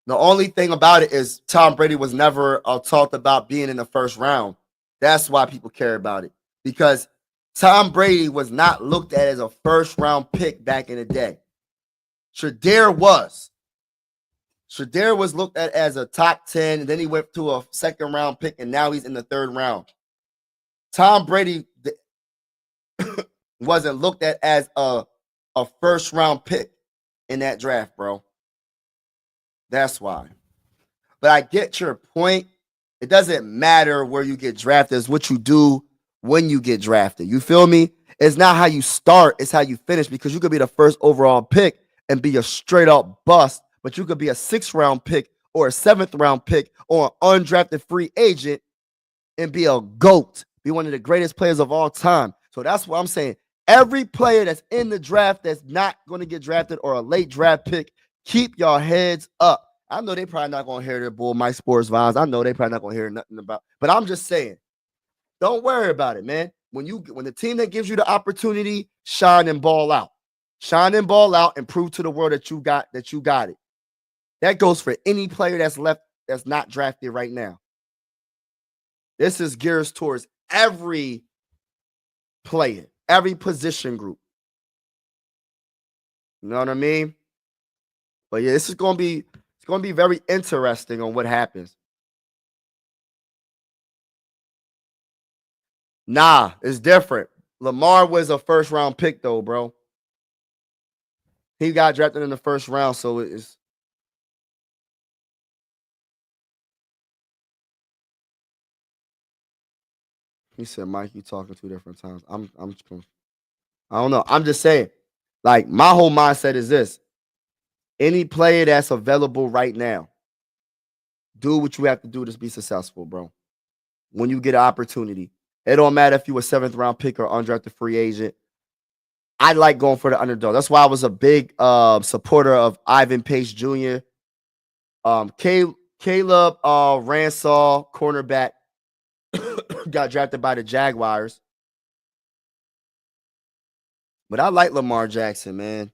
The only thing about it is Tom Brady was never talked about being in the first round. That's why people care about it. Because Tom Brady was not looked at as a first-round pick back in the day. Shedeur was. Shedeur was looked at as a top 10, and then he went to a second-round pick, and now he's in the third round. Tom Brady wasn't looked at as a first-round pick in that draft, bro. That's why. But I get your point. It doesn't matter where you get drafted. It's what you do when you get drafted. You feel me? It's not how you start. It's how you finish, because you could be the first overall pick and be a straight up bust, but you could be a 6th-round pick or a 7th-round pick or an undrafted free agent and be a GOAT, be one of the greatest players of all time. So that's what I'm saying. Every player that's in the draft that's not going to get drafted or a late draft pick, keep your heads up. I know they probably not going to hear the Bull Mike Sports Vibes. I know they probably not going to hear nothing about, but I'm just saying, don't worry about it, man. When the team that gives you the opportunity, shine and ball out. Shine and ball out and prove to the world that you got it. That goes for any player that's left that's not drafted right now. This is geared towards every player, every position group. You know what I mean? But yeah, it's going to be very interesting on what happens. Nah, it's different. Lamar was a first-round pick, though, bro. He got drafted in the first round, so it's. He said, "Mike, you talking 2 different times." I don't know. I'm just saying, like, my whole mindset is this: any player that's available right now, do what you have to do to be successful, bro. When you get an opportunity, it don't matter if you a 7th-round pick or undrafted free agent. I like going for the underdog. That's why I was a big supporter of Ivan Pace Jr. Caleb Ransall, cornerback, got drafted by the Jaguars. But I like Lamar Jackson, man.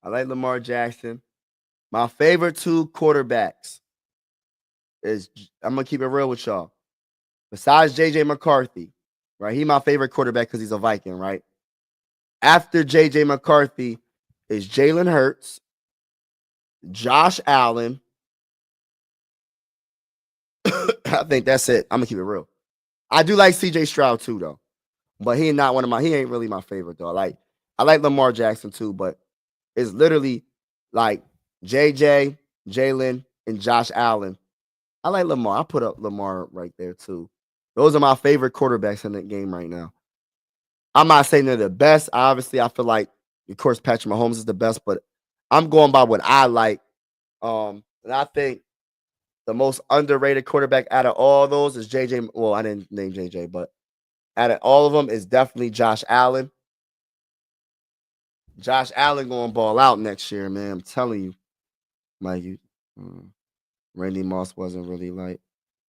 I like Lamar Jackson. My favorite two quarterbacks is, I'm going to keep it real with y'all. Besides J.J. McCarthy, right? He my favorite quarterback because he's a Viking, right? After J.J. McCarthy is Jalen Hurts, Josh Allen. I think that's it. I'm going to keep it real. I do like C.J. Stroud too, though. But he ain't really my favorite, though. I like Lamar Jackson too, but it's literally like JJ, Jalen, and Josh Allen. I like Lamar. I put up Lamar right there too. Those are my favorite quarterbacks in the game right now. I'm not saying they're the best. Obviously, I feel like, of course, Patrick Mahomes is the best, but I'm going by what I like. And I think the most underrated quarterback out of all those is JJ. Well, I didn't name JJ, but out of all of them is definitely Josh Allen. Josh Allen going to ball out next year, man. I'm telling you. Mikey. Randy Moss wasn't really like.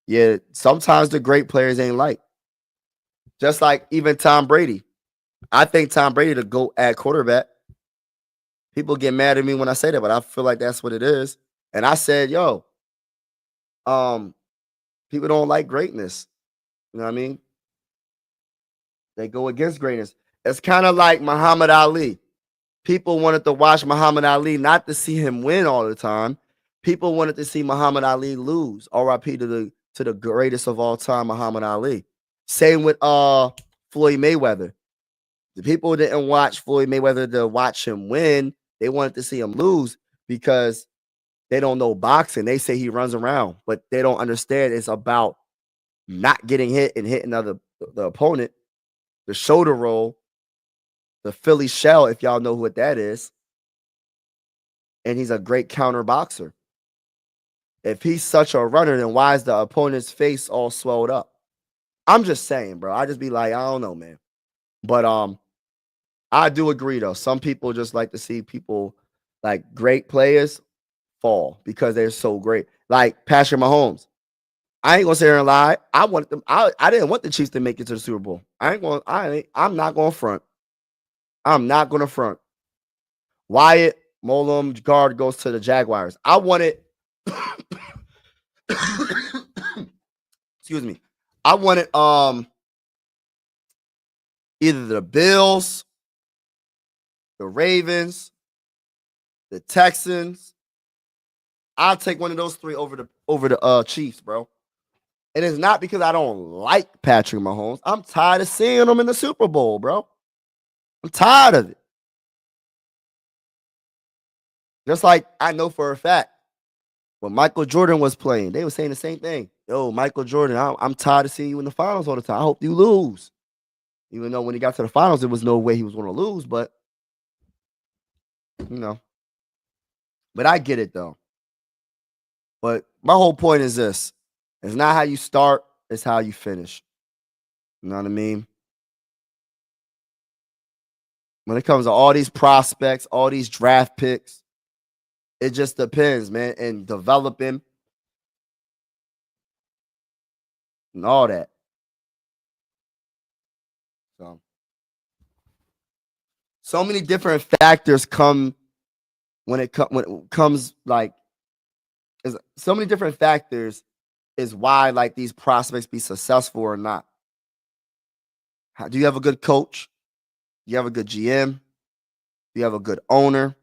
Yeah, sometimes the great players ain't like. Just like even Tom Brady. I think Tom Brady the GOAT at quarterback. People get mad at me when I say that, but I feel like that's what it is. And I said, yo, people don't like greatness. You know what I mean? They go against greatness. It's kind of like Muhammad Ali. People wanted to watch Muhammad Ali, not to see him win all the time. People wanted to see Muhammad Ali lose. R.I.P. to the greatest of all time, Muhammad Ali. Same with Floyd Mayweather. The people didn't watch Floyd Mayweather to watch him win. They wanted to see him lose because they don't know boxing. They say he runs around, but they don't understand it's about not getting hit and hitting the opponent. The shoulder roll, the Philly shell, if y'all know what that is. And he's a great counter boxer. If he's such a runner, then why is the opponent's face all swelled up? I'm just saying, bro. I just be like, I don't know, man. But I do agree, though. Some people just like to see people, like great players, fall because they're so great. Like Patrick Mahomes. I ain't gonna sit here and lie. I didn't want the Chiefs to make it to the Super Bowl. I'm not going to front. I'm not going to front. Wyatt Molam guard goes to the Jaguars. I wanted excuse me. I wanted either the Bills, the Ravens, the Texans. I'll take one of those three over the Chiefs, bro. And it's not because I don't like Patrick Mahomes. I'm tired of seeing him in the Super Bowl, bro. I'm tired of it. Just like I know for a fact when Michael Jordan was playing, they were saying the same thing. Yo, Michael Jordan, I'm tired of seeing you in the finals all the time. I hope you lose. Even though when he got to the finals, there was no way he was going to lose, but, you know. But I get it, though. But my whole point is this. It's not how you start, it's how you finish. You know what I mean? When it comes to all these prospects, all these draft picks, it just depends, man, and developing and all that. So many different factors come when it comes like so many different factors is why like these prospects be successful or not. Do you have a good coach? Do you have a good GM? Do you have a good owner?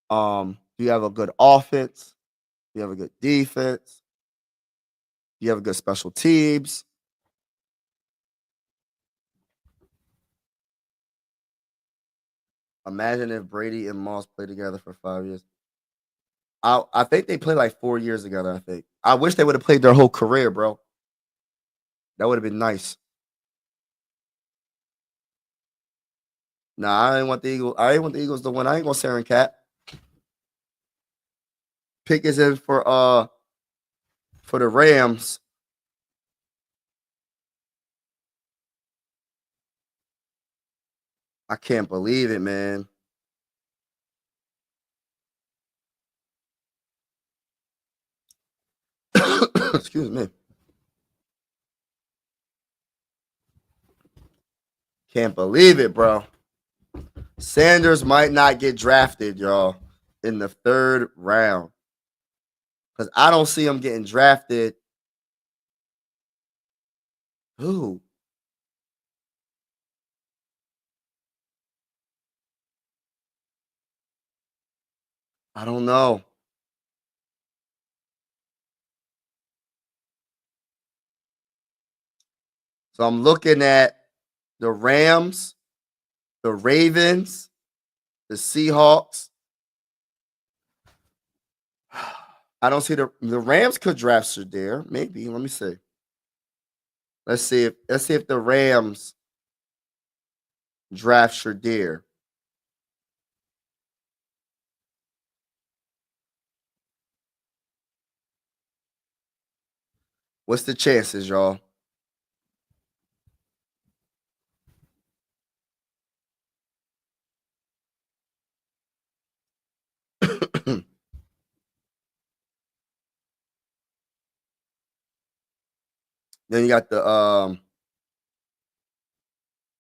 Do you have a good offense? Do you have a good defense? Do you have a good special teams? Imagine if Brady and Moss played together for 5 years. I think they played like 4 years together, I think. I wish they would have played their whole career, bro. That would have been nice. Nah, I didn't want the Eagles. I didn't want the Eagles to win. I ain't gonna sit and cat. Pick is in for the Rams. I can't believe it, man. Excuse me. Can't believe it, bro. Sanders might not get drafted, y'all, in the 3rd round. Because I don't see him getting drafted. Who? I don't know. So I'm looking at the Rams, the Ravens, the Seahawks. I don't see the Rams could draft Shedeur. Maybe. Let me see. Let's see if the Rams draft Shedeur. What's the chances, y'all? Then you got the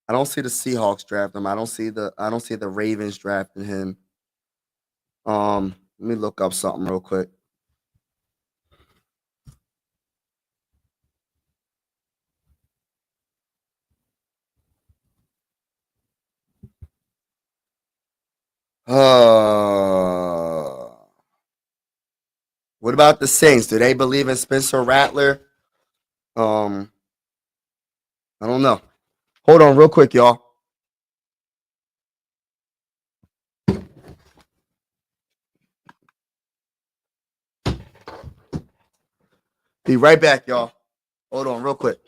I don't see the Seahawks drafting him. I don't see the Ravens drafting him. Let me look up something real quick. What about the Saints? Do they believe in Spencer Rattler? I don't know. Hold on real quick, y'all. Be right back, y'all. Hold on real quick.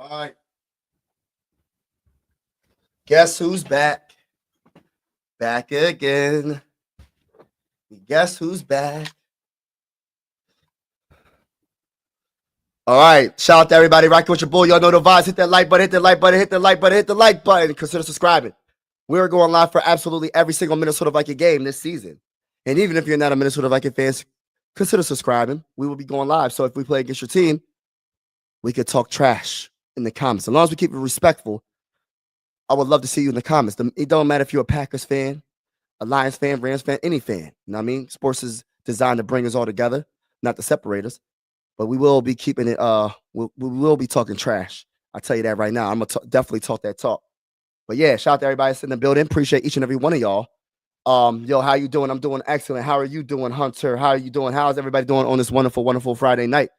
All right. Guess who's back? Back again. Guess who's back? All right. Shout out to everybody rocking with your boy. Y'all know the vibes. Hit that like button, hit the like button, hit the like button, hit the like button. Consider subscribing. We're going live for absolutely every single Minnesota Viking game this season. And even if you're not a Minnesota Viking fan, consider subscribing. We will be going live. So if we play against your team, we could talk trash in the comments. As long as we keep it respectful, I would love to see you in the comments. It don't matter if you're a Packers fan, a Lions fan, Rams fan, any fan. You know what I mean? Sports is designed to bring us all together, not to separate us. But we will be keeping it, we will be talking trash. I'll tell you that right now. I'm going to definitely talk that talk. But yeah, shout out to everybody that's in the building. Appreciate each and every one of y'all. Yo, how you doing? I'm doing excellent. How are you doing, Hunter? How are you doing? How's everybody doing on this wonderful, wonderful Friday night?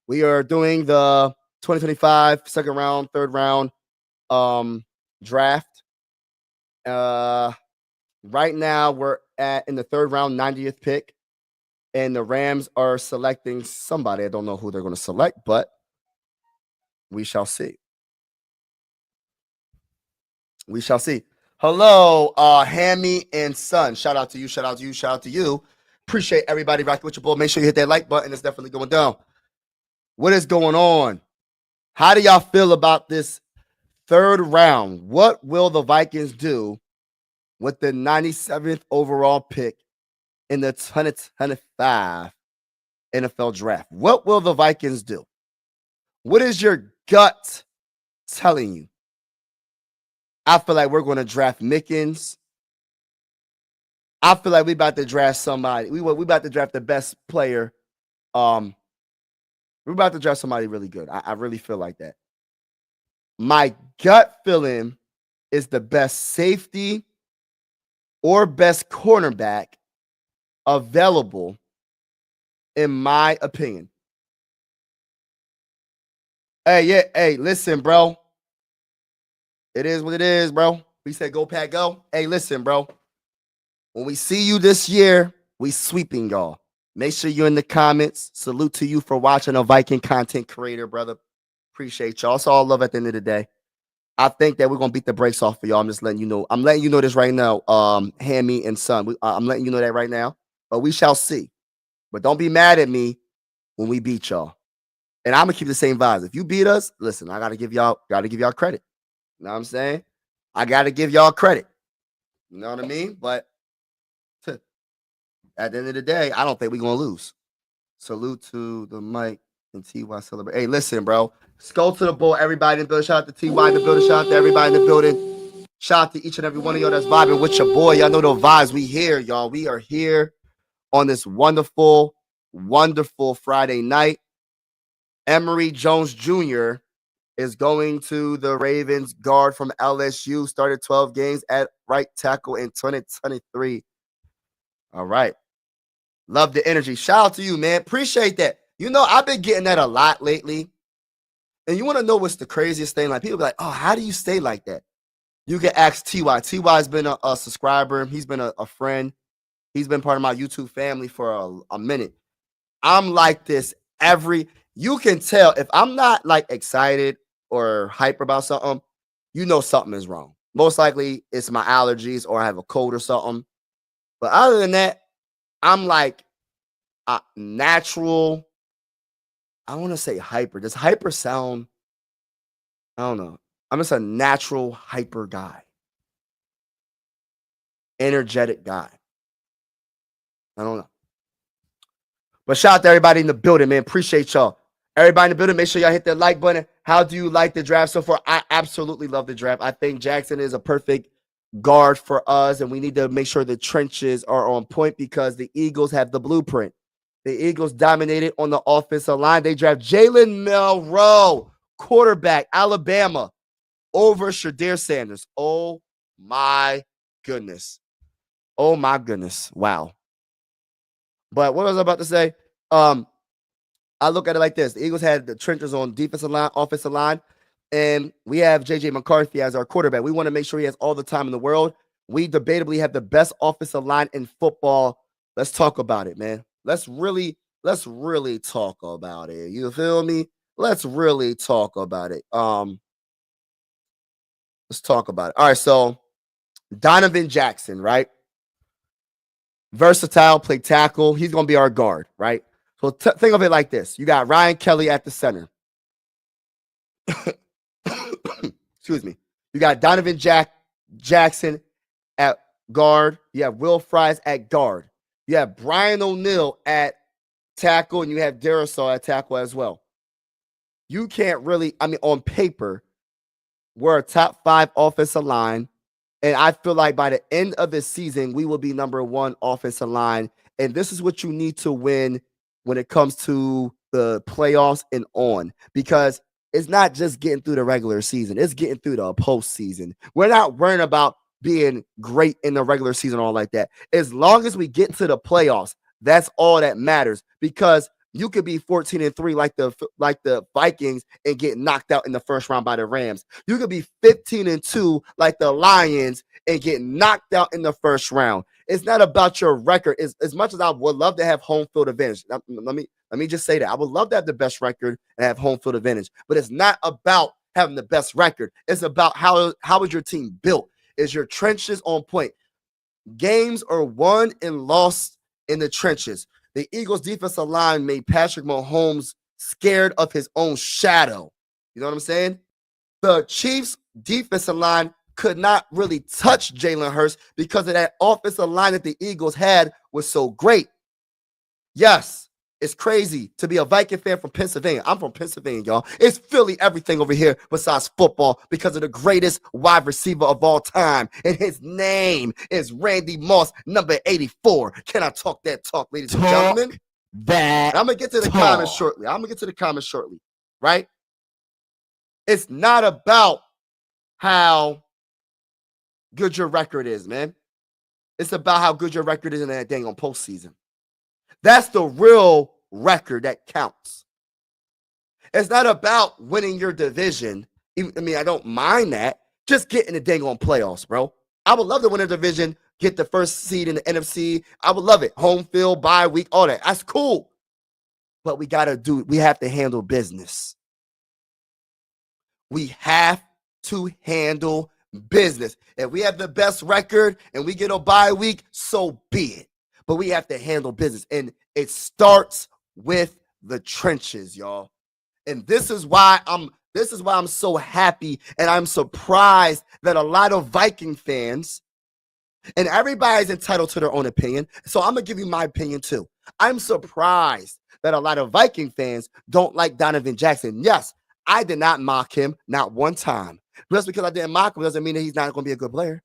We are doing the 2025 second round, third round draft. Right now we're in the third round, 90th pick, and the Rams are selecting somebody. I don't know who they're going to select, but we shall see. We shall see. Hello, Hammy and Son. Shout out to you. Shout out to you. Shout out to you. Appreciate everybody rocking with your boy. Make sure you hit that like button. It's definitely going down. What is going on? How do y'all feel about this third round? What will the Vikings do with the 97th overall pick in the 2025 NFL draft? What will the Vikings do? What is your gut telling you? I feel like we're going to draft Mickens. I feel like we about to draft somebody. We about to draft the best player. We're about to draft somebody really good. I really feel like that. My gut feeling is the best safety or best cornerback available, in my opinion. Hey, listen, bro. It is what it is, bro. We said go, Pack, go. Hey, listen, bro. When we see you this year, we sweeping y'all. Make sure you're in the comments. Salute to you for watching a Viking content creator, brother. Appreciate y'all. It's all love at the end of the day. I think that we're gonna beat the brakes off for y'all. I'm just letting you know. I'm letting you know this right now. Hammy and Son. I'm letting you know that right now. But we shall see. But don't be mad at me when we beat y'all. And I'm gonna keep the same vibes. If you beat us, listen, I gotta give y'all credit. You know what I'm saying? I gotta give y'all credit. You know what I mean? But at the end of the day, I don't think we're gonna lose. Salute to the Mike and TY celebrate. Hey, listen, bro. Skull to the bull, everybody in the building. Shout out to TY in the building. Shout out to everybody in the building. Shout out to each and every one of y'all that's vibing with your boy. Y'all know the vibes. We here, y'all. We are here on this wonderful, wonderful Friday night. Emory Jones Jr. is going to the Ravens. Guard from LSU. Started 12 games at right tackle in 2023. All right. Love the energy. Shout out to you, man. Appreciate that. You know, I've been getting that a lot lately. And you want to know what's the craziest thing? Like, people be like, oh, how do you stay like that? You can ask TY. TY's been a subscriber. He's been a friend. He's been part of my YouTube family for a minute. I'm like this you can tell if I'm not like excited or hyper about something, you know something is wrong. Most likely it's my allergies or I have a cold or something. But other than that, I'm like natural. I want to say hyper. Does hyper sound? I don't know. I'm just a natural hyper guy. Energetic guy. I don't know. But shout out to everybody in the building, man. Appreciate y'all. Everybody in the building, make sure y'all hit that like button. How do you like the draft so far? I absolutely love the draft. I think Jackson is a perfect guard for us, and we need to make sure the trenches are on point because the Eagles have the blueprint. The Eagles dominated on the offensive line. They draft Jalen Milroe, quarterback, Alabama, over Shedeur Sanders. Oh, my goodness. Oh, my goodness. Wow. But what was I about to say? I look at it like this. The Eagles had the trenches on defensive line, offensive line, and we have J.J. McCarthy as our quarterback. We want to make sure he has all the time in the world. We debatably have the best offensive line in football. Let's talk about it, man. Let's really talk about it. You feel me? Let's really talk about it. Let's talk about it. All right, so Donovan Jackson, right? Versatile, play tackle. He's going to be our guard, right? So think of it like this. You got Ryan Kelly at the center. Excuse me. You got Donovan Jackson at guard. You have Will Fries at guard. You have Brian O'Neill at tackle, and you have Darisaw at tackle as well. You can't really, on paper, we're a top 5 offensive line. And I feel like by the end of the season, we will be number 1 offensive line. And this is what you need to win when it comes to the playoffs and on. Because it's not just getting through the regular season. It's getting through the postseason. We're not worrying about being great in the regular season or all like that. As long as we get to the playoffs, that's all that matters. Because you could be 14-3 like the Vikings and get knocked out in the first round by the Rams. You could be 15-2 like the Lions and get knocked out in the first round. It's not about your record. As much as I would love to have home field advantage. Let me just say that. I would love to have the best record and have home field advantage. But it's not about having the best record. It's about how is your team built? Is your trenches on point? Games are won and lost in the trenches. The Eagles' defensive line made Patrick Mahomes scared of his own shadow. You know what I'm saying? The Chiefs' defensive line could not really touch Jalen Hurts because of that offensive line that the Eagles had was so great. Yes, it's crazy to be a Viking fan from Pennsylvania. I'm from Pennsylvania, y'all. It's Philly everything over here besides football because of the greatest wide receiver of all time. And his name is Randy Moss, number 84. Can I talk that talk, ladies and gentlemen? That I'm going to get to the comments shortly. Right? It's not about how good your record is, man. It's about how good your record is in that dang on postseason. That's the real record that counts. It's not about winning your division. I mean, I don't mind that. Just getting the dang on playoffs, bro. I would love to win a division, get the first seed in the NFC. I would love it. Home field, bye week, all that. That's cool. But we have to handle business. We have to handle business. If we have the best record and we get a bye week, so be it. But we have to handle business. And it starts with the trenches, y'all. And this is why I'm so happy and I'm surprised that a lot of Viking fans, and everybody's entitled to their own opinion, so I'm going to give you my opinion too. I'm surprised that a lot of Viking fans don't like Donovan Jackson. Yes, I did not mock him, not one time. Just because I didn't mock him doesn't mean that he's not going to be a good player.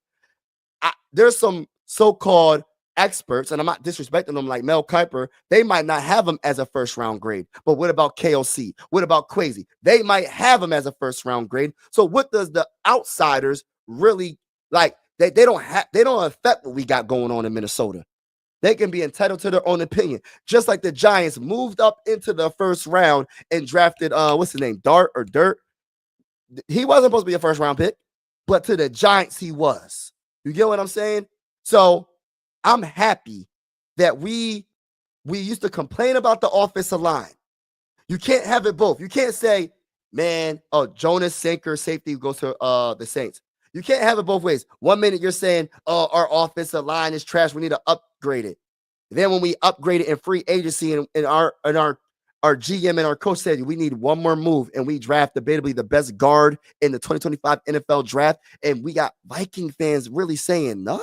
There's some so-called experts, and I'm not disrespecting them like Mel Kiper, they might not have him as a first-round grade. But what about KOC? What about Quasi? They might have him as a first-round grade. So what does the outsiders really like? They don't affect what we got going on in Minnesota. They can be entitled to their own opinion. Just like the Giants moved up into the first round and drafted, what's his name, Dirt. He wasn't supposed to be a first-round pick, but to the Giants, he was. You get what I'm saying? So I'm happy that we used to complain about the offensive line. You can't have it both. You can't say, man, Jonas Sinker safety goes to the Saints. You can't have it both ways. 1 minute you're saying, our offensive line is trash. We need to upgrade it. Then when we upgrade it in free agency and our GM and our coach said we need one more move, and we draft debatably the best guard in the 2025 NFL draft, and we got Viking fans really saying, no.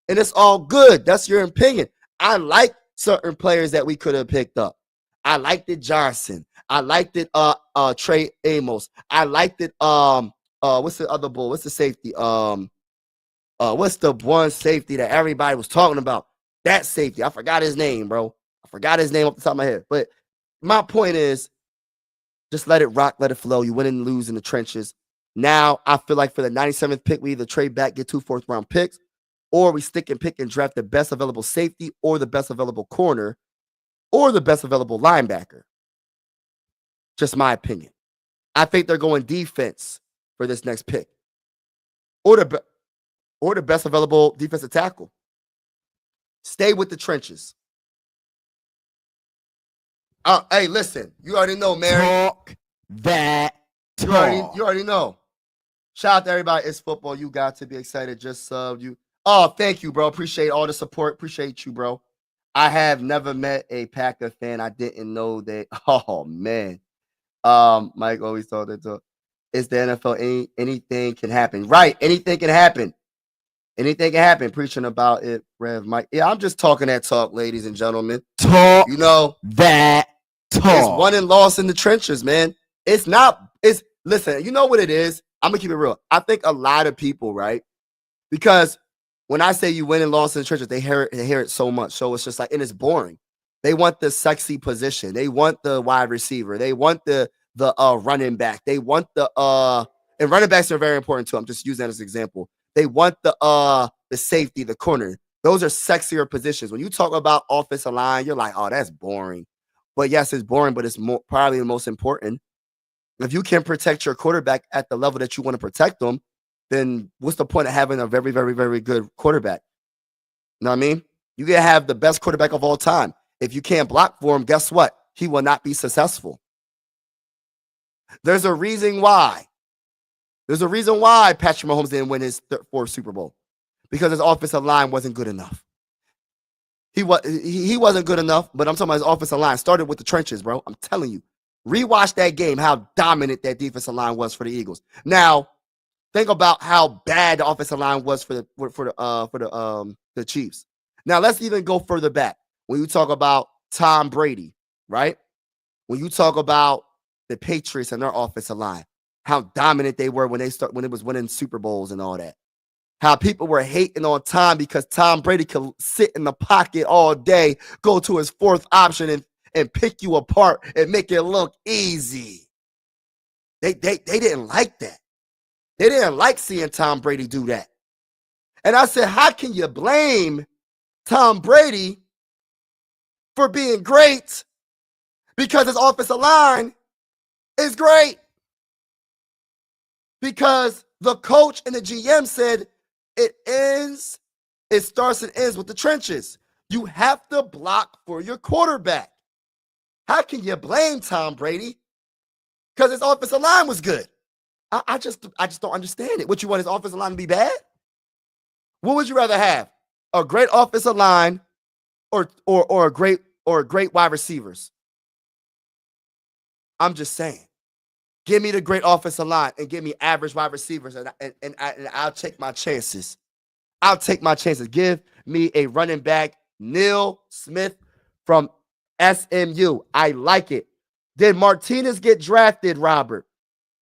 And it's all good. That's your opinion. I like certain players that we could have picked up. I liked it Johnson. I liked it Trey Amos. I liked it what's the other bull? What's the safety? What's the one safety that everybody was talking about? That safety. I forgot his name, bro. I forgot his name off the top of my head. But my point is, just let it rock, let it flow. You win and lose in the trenches. Now, I feel like for the 97th pick, we either trade back, get 2 fourth-round picks, or we stick and pick and draft the best available safety or the best available corner or the best available linebacker. Just my opinion. I think they're going defense for this next pick. Or the best available defensive tackle. Stay with the trenches. Hey, listen. You already know, Mary. Talk that talk. You already know. Shout out to everybody. It's football. You got to be excited. Just you. Oh, thank you, bro. Appreciate all the support. Appreciate you, bro. I have never met a Packer fan. I didn't know that. Oh, man. Mike always told it to. It's the NFL. Anything can happen. Right. Anything can happen. Anything can happen. Preaching about it, Rev Mike. Yeah, I'm just talking that talk, ladies and gentlemen. Talk you know that talk. It's won and lost in the trenches, man. Listen, you know what it is? I'm gonna keep it real. I think a lot of people, right? Because when I say you win and lost in the trenches, they hear it so much. So it's just like, and it's boring. They want the sexy position. They want the wide receiver. They want the running back. They want and running backs are very important too. I'm just using that as an example. They want the safety, the corner. Those are sexier positions. When you talk about offensive line, you're like, oh, that's boring. But yes, it's boring, but it's probably the most important. If you can protect your quarterback at the level that you want to protect them, then what's the point of having a very, very, very good quarterback? You know what I mean? You can have the best quarterback of all time. If you can't block for him, guess what? He will not be successful. There's a reason why. There's a reason why Patrick Mahomes didn't win his fourth Super Bowl. Because his offensive line wasn't good enough. He wasn't good enough, but I'm talking about his offensive line. Started with the trenches, bro. I'm telling you. Rewatch that game, how dominant that defensive line was for the Eagles. Now, think about how bad the offensive line was for the Chiefs. Now, let's even go further back. When you talk about Tom Brady, right? When you talk about the Patriots and their offensive line, how dominant they were when it was winning Super Bowls and all that. How people were hating on Tom because Tom Brady could sit in the pocket all day, go to his fourth option and pick you apart and make it look easy. They didn't like that. They didn't like seeing Tom Brady do that. And I said, how can you blame Tom Brady for being great because his offensive line is great? Because the coach and the GM said it starts and ends with the trenches. You have to block for your quarterback. How can you blame Tom Brady? Because his offensive line was good. I just don't understand it. What, you want his offensive line to be bad? What would you rather have? A great offensive line or great wide receivers? I'm just saying. Give me the great offensive line and give me average wide receivers, and I'll take my chances. I'll take my chances. Give me a running back, Neil Smith from SMU. I like it. Did Martinez get drafted, Robert?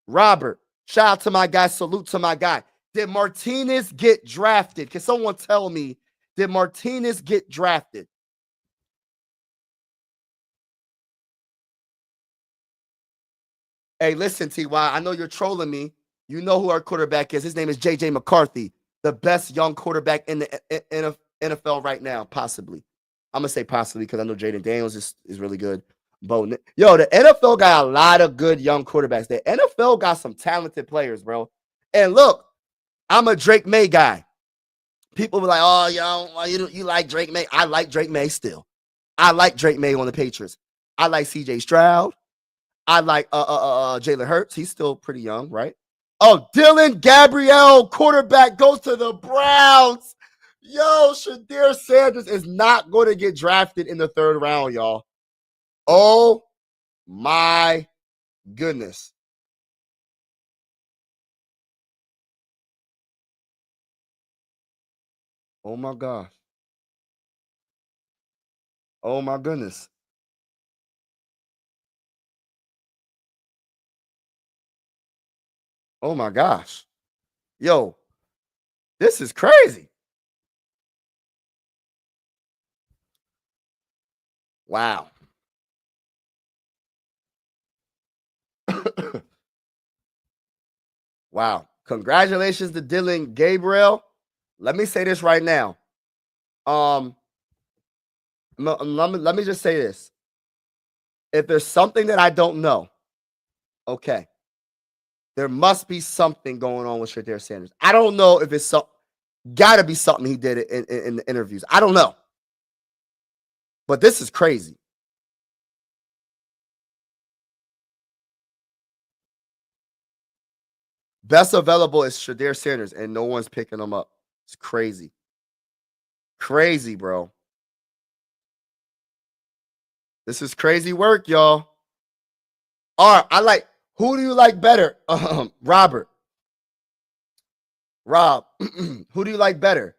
Robert, shout out to my guy. Salute to my guy. Did Martinez get drafted? Can someone tell me, did Martinez get drafted? Hey, listen, T.Y., I know you're trolling me. You know who our quarterback is. His name is J.J. McCarthy, the best young quarterback in the NFL right now, possibly. I'm going to say possibly because I know Jaden Daniels is really good. Yo, the NFL got a lot of good young quarterbacks. The NFL got some talented players, bro. And look, I'm a Drake May guy. People were like, oh, you like Drake May. I like Drake May still. I like Drake May on the Patriots. I like C.J. Stroud. I like Jalen Hurts. He's still pretty young, right? Oh, Dylan Gabriel, quarterback, goes to the Browns. Yo, Shedeur Sanders is not going to get drafted in the 3rd round, y'all. Oh, my goodness. Oh, my gosh. Oh, my goodness. Oh, my gosh. Yo, this is crazy. Wow. Wow. Congratulations to Dylan Gabriel. Let me say this right now. Let me just say this. If there's something that I don't know, okay, there must be something going on with Shedeur Sanders. I don't know if it's gotta be something he did in the interviews. I don't know. But this is crazy. Best available is Shedeur Sanders, and no one's picking him up. It's crazy. Crazy, bro. This is crazy work, y'all. All right, who do you like better? Robert. Rob, who do you like better?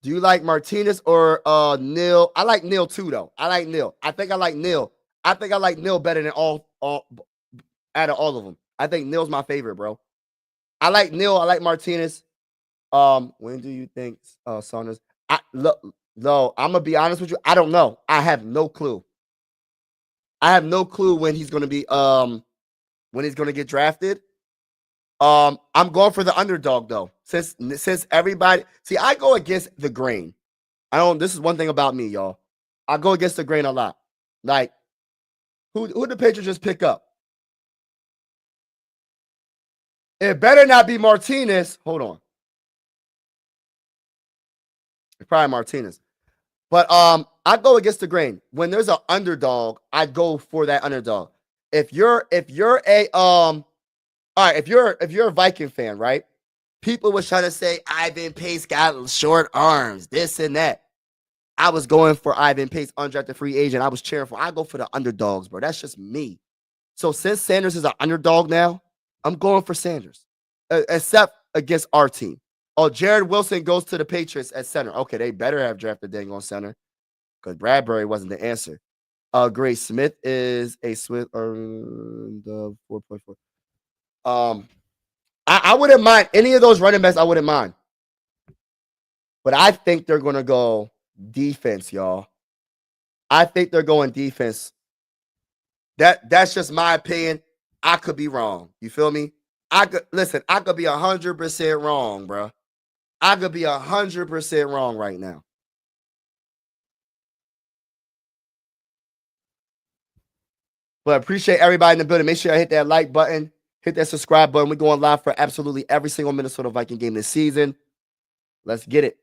Do you like Martinez or Neil? I like Neil too, though. I like Neil. I think I like Neil. I think I like Neil better than all out of all of them. I think Neil's my favorite, bro. I like Neil. I like Martinez. When do you think Sanders? No, I'm gonna be honest with you. I don't know. I have no clue. I have no clue when he's gonna be when he's gonna get drafted. I'm going for the underdog though. Since everybody I go against the grain. This is one thing about me, y'all. I go against the grain a lot. Like, who did the Patriots just pick up? It better not be Martinez. Hold on. It's probably Martinez. But I go against the grain. When there's an underdog, I go for that underdog. If you're a all right, if you're a Viking fan, right? People was trying to say Ivan Pace got short arms, this and that. I was going for Ivan Pace, undrafted free agent. I was cheering for. I go for the underdogs, bro. That's just me. So since Sanders is an underdog now, I'm going for Sanders, except against our team. Oh, Jared Wilson goes to the Patriots at center. Okay, they better have drafted dang on center because Bradbury wasn't the answer. Grace Smith is a Swift or the 4.4. I wouldn't mind any of those running backs. I wouldn't mind, but I think they're gonna go defense, y'all. I think they're going defense. That's just my opinion. I could be wrong. You feel me? I could be 100% wrong, bro. I could be 100% wrong right now. But appreciate everybody in the building. Make sure I hit that like button, hit that subscribe button. We're going live for absolutely every single Minnesota Viking game this season. Let's get it.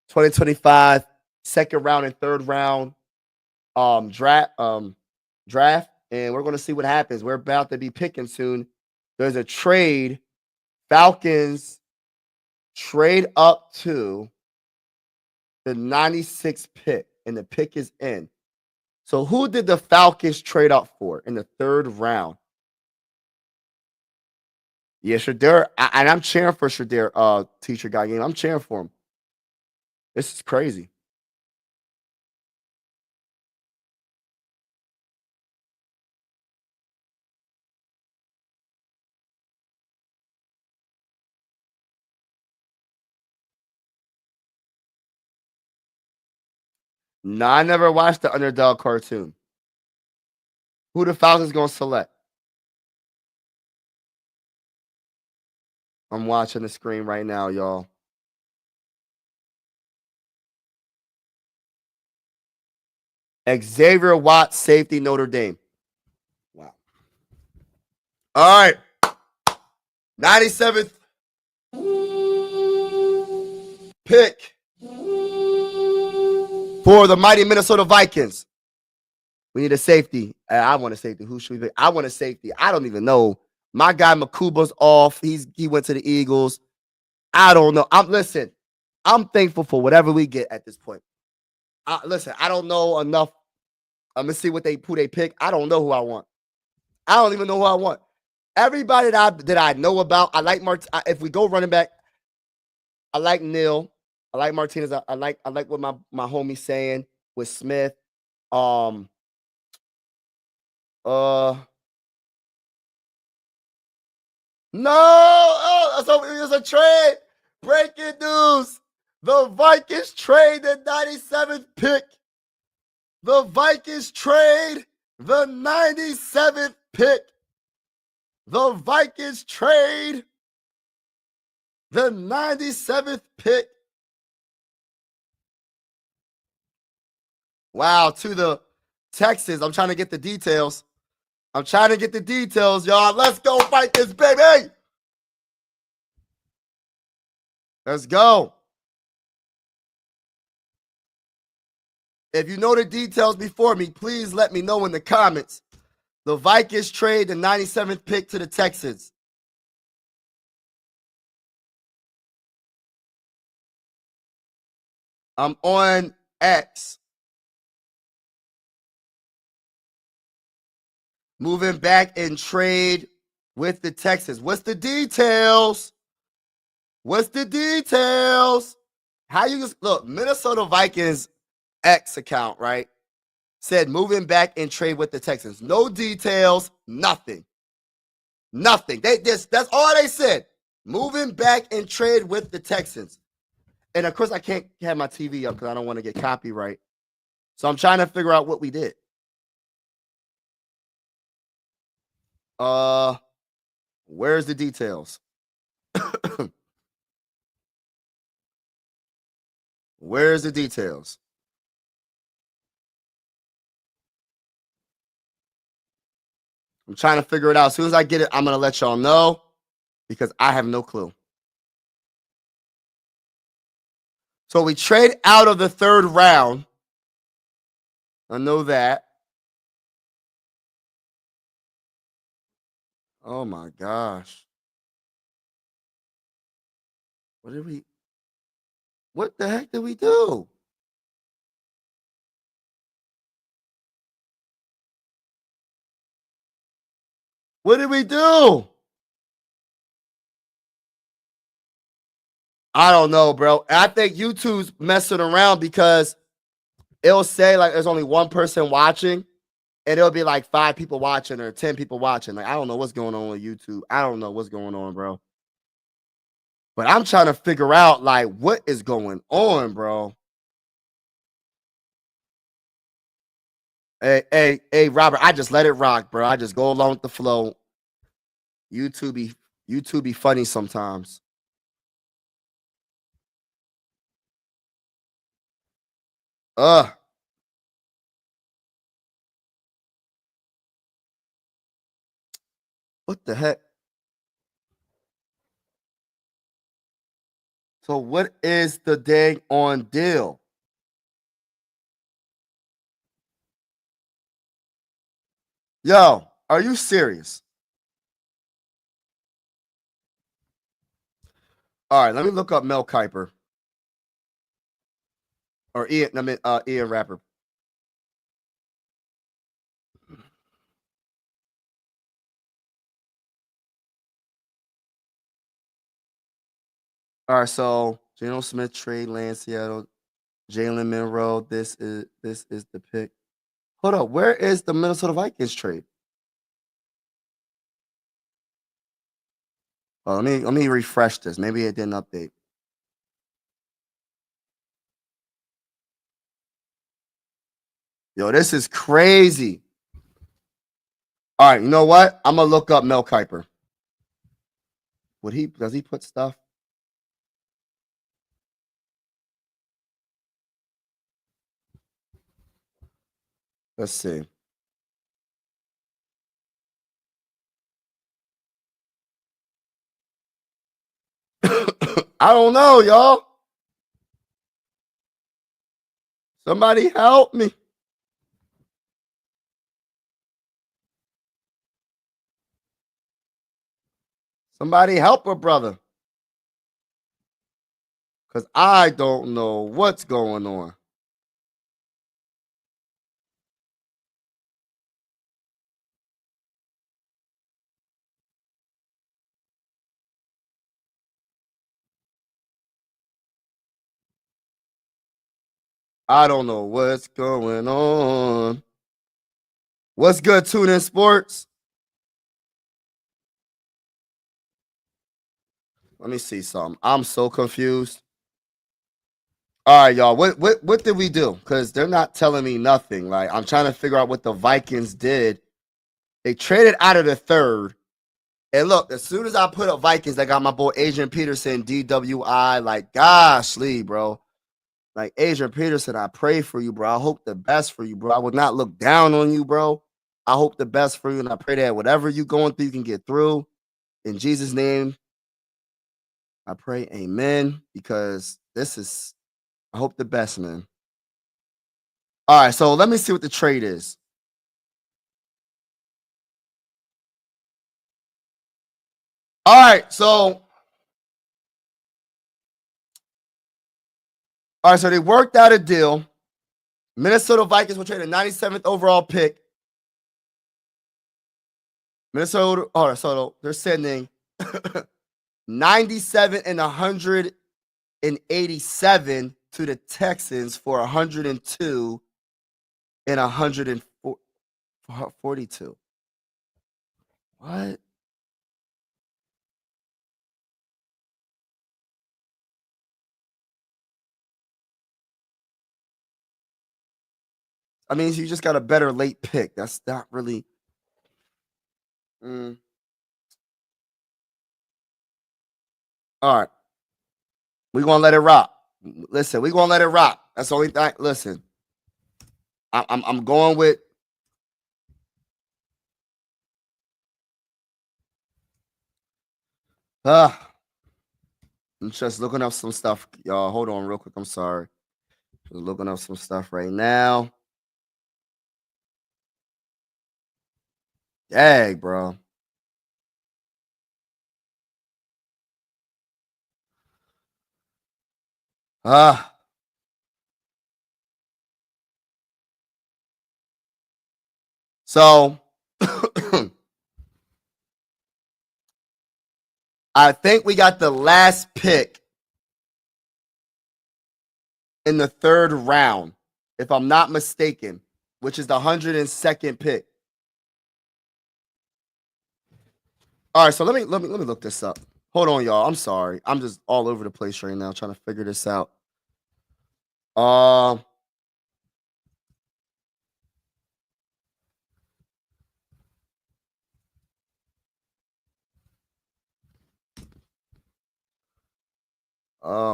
2025, second round and third round draft. And we're going to see what happens. We're about to be picking soon. There's a trade. Falcons trade up to the 96th pick, and the pick is in. So who did the Falcons trade up for in the third round? Yeah, Shedeur. And I'm cheering for Shedeur, teacher guy game. I'm cheering for him. This is crazy. No, I never watched the Underdog cartoon. Who the Falcons going to select? I'm watching the screen right now, y'all. Xavier Watts, safety, Notre Dame. Wow. All right. 97th pick for the mighty Minnesota Vikings. We need a safety. I want a safety. Who should we pick? I want a safety. I don't even know. My guy Mukuba's off. He went to the Eagles. I don't know. I'm thankful for whatever we get at this point. Listen, I don't know enough. I'm gonna see who they pick. I don't know who I want. I don't even know who I want. Everybody that I know about, I like if we go running back, I like Neal. I like Martinez. I like what my homie's saying with Smith. No, so it's a trade. Breaking news. The Vikings trade the 97th pick. The Vikings trade the 97th pick. The Vikings trade the 97th pick. Wow, to the Texans. I'm trying to get the details. Y'all. Let's go fight this, baby. Let's go. If you know the details before me, please let me know in the comments. The Vikings trade the 97th pick to the Texans. I'm on X. Moving back and trade with the Texans. What's the details? How you look, Minnesota Vikings X account, right? Said moving back and trade with the Texans. No details, nothing. That's all they said. Moving back and trade with the Texans. And of course, I can't have my TV up because I don't want to get copyright. So I'm trying to figure out what we did. Where's the details? Where's the details? I'm trying to figure it out. As soon as I get it, I'm going to let y'all know because I have no clue. So we trade out of the third round. I know that. Oh my gosh. What the heck did we do? What did we do? I don't know, bro. I think YouTube's messing around because it'll say like there's only one person watching and it'll be like 5 people watching or 10 people watching. Like, I don't know what's going on with YouTube. I don't know what's going on, bro. But I'm trying to figure out like what is going on, bro. Hey, Robert, I just let it rock, bro. I just go along with the flow. YouTube be funny sometimes. What the heck? So what is the dang on deal? Yo, are you serious? All right, let me look up Mel Kiper. Or Ian Rapper. All right, so Jalen Smith trade land Seattle, Jalen Monroe. This is the pick. Hold up, where is the Minnesota Vikings trade? Oh, let me refresh this. Maybe it didn't update. Yo, this is crazy. All right, you know what? I'm gonna look up Mel Kiper. Does he put stuff? Let's see. I don't know, y'all. Somebody help me. Somebody help a brother. Because I don't know what's going on. I don't know what's going on. What's good, Tune In Sports? Let me see something. I'm so confused. All right, y'all. What did we do? Because they're not telling me nothing. Like, I'm trying to figure out what the Vikings did. They traded out of the third. And look, as soon as I put up Vikings, I got my boy Adrian Peterson, DWI. Like, gosh, Lee, bro. Like, Adrian Peterson, I pray for you, bro. I hope the best for you, bro. I would not look down on you, bro. I hope the best for you, and I pray that whatever you're going through, you can get through. In Jesus' name, I pray amen, because I hope the best, man. All right, so let me see what the trade is. All right, so they worked out a deal. Minnesota Vikings will trade a 97th overall pick. Minnesota, all right, so they're sending 97 and 187 to the Texans for 102 and 142. What? I mean, you just got a better late pick. That's not really. All right. We're going to let it rock. Listen, we're going to let it rock. That's the only thing. Listen, I'm going with. I'm just looking up some stuff. Y'all, hold on real quick. I'm sorry. Just looking up some stuff right now. Dang, bro. So I think we got the last pick in the third round, if I'm not mistaken, which is the 102nd pick. All right, so let me look this up. Hold on, y'all. I'm sorry. I'm just all over the place right now trying to figure this out.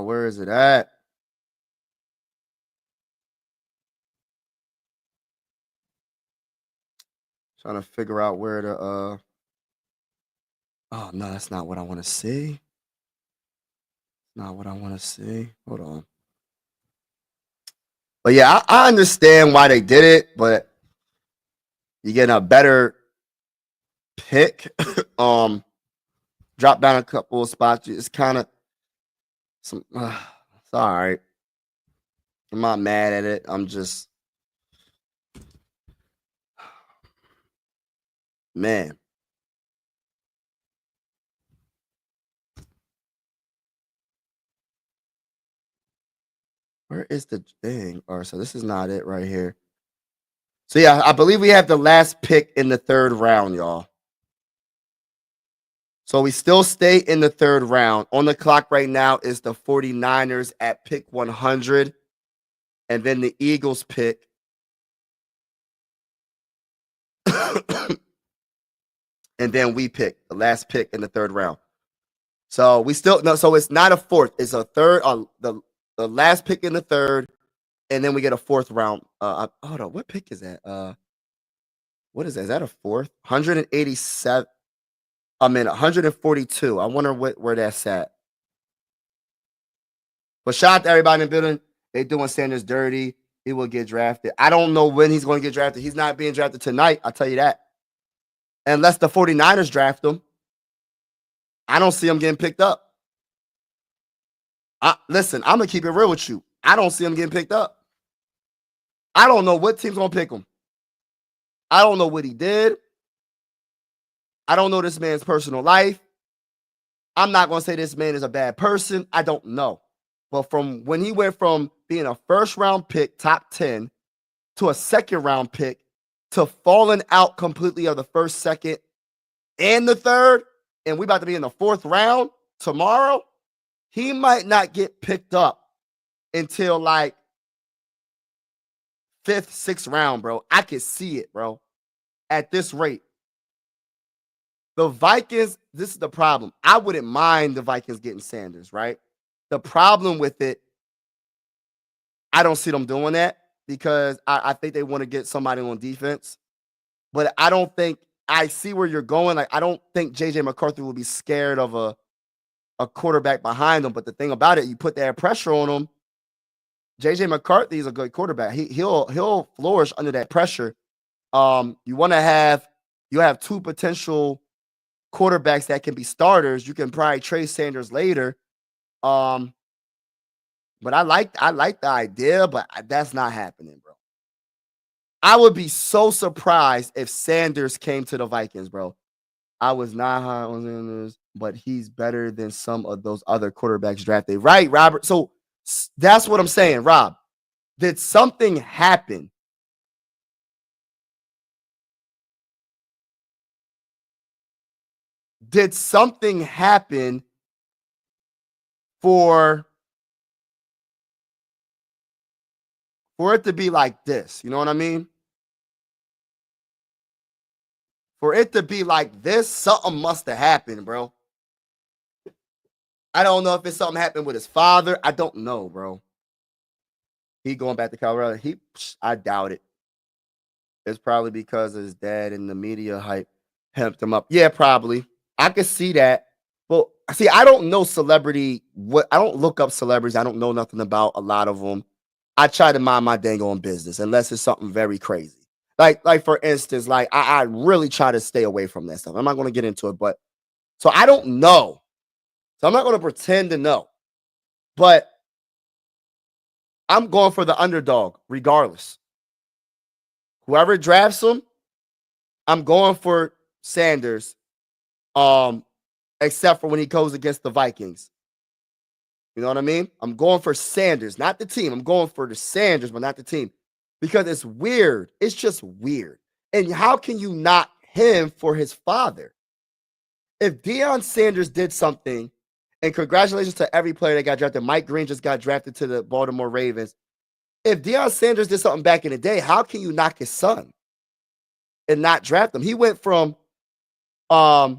Where is it at? Trying to figure out where to oh no, that's not what I want to see. Not what I want to see. Hold on. But yeah, I understand why they did it, but you getting a better pick. Drop down a couple of spots. It's kind of some. It's all right. I'm not mad at it. I'm just, man. Where is the thing? All right, so this is not it right here. So yeah, I believe we have the last pick in the third round, y'all. So we still stay in the third round. On the clock right now is the 49ers at pick 100. And then the Eagles pick. And then we pick the last pick in the third round. So we still no, so it's not a fourth, it's a third the last pick in the third, and then we get a fourth round. Hold on, what pick is that? What is that? Is that a fourth? 187. I'm in 142. I wonder where that's at. But shout out to everybody in the building. They doing Sanders dirty. He will get drafted. I don't know when he's going to get drafted. He's not being drafted tonight. I'll tell you that. Unless the 49ers draft him. I don't see him getting picked up. Listen, I'm going to keep it real with you. I don't see him getting picked up. I don't know what team's going to pick him. I don't know what he did. I don't know this man's personal life. I'm not going to say this man is a bad person. I don't know. But from when he went from being a first-round pick, top 10, to a second-round pick, to falling out completely of the first, second, and the third, and we about to be in the fourth round tomorrow, he might not get picked up until like fifth, sixth round, bro. I can see it, bro, at this rate. The Vikings, this is the problem. I wouldn't mind the Vikings getting Sanders, right? The problem with it, I don't see them doing that because I think they want to get somebody on defense. But I don't think, I see where you're going. Like, I don't think J.J. McCarthy will be scared of a quarterback behind him. But the thing about it, you put that pressure on him. J.J. McCarthy is a good quarterback. He'll flourish under that pressure. You have two potential quarterbacks that can be starters. You can probably trade Sanders later. But I like the idea, but that's not happening, bro. I would be so surprised if Sanders came to the Vikings, bro. I was not high on Sanders, but he's better than some of those other quarterbacks drafted. Right, Robert? So that's what I'm saying, Rob. Did something happen? Did something happen for it to be like this? You know what I mean? For it to be like this, something must have happened, bro. I don't know if it's something happened with his father. I don't know, bro. He going back to Colorado. I doubt it. It's probably because of his dad and the media hype hemped him up. Yeah, probably. I could see that. Well, see, I don't know I don't look up celebrities. I don't know nothing about a lot of them. I try to mind my dang on business unless it's something very crazy. Like for instance, like I really try to stay away from that stuff. I'm not going to get into it, but so I don't know. So I'm not going to pretend to know. But I'm going for the underdog regardless. Whoever drafts him, I'm going for Sanders. Except for when he goes against the Vikings. You know what I mean? I'm going for Sanders, not the team. I'm going for the Sanders, but not the team. Because it's weird. It's just weird. And how can you knock him for his father? If Deion Sanders did something, and congratulations to every player that got drafted. Mike Green just got drafted to the Baltimore Ravens. If Deion Sanders did something back in the day, how can you knock his son and not draft him? He went from a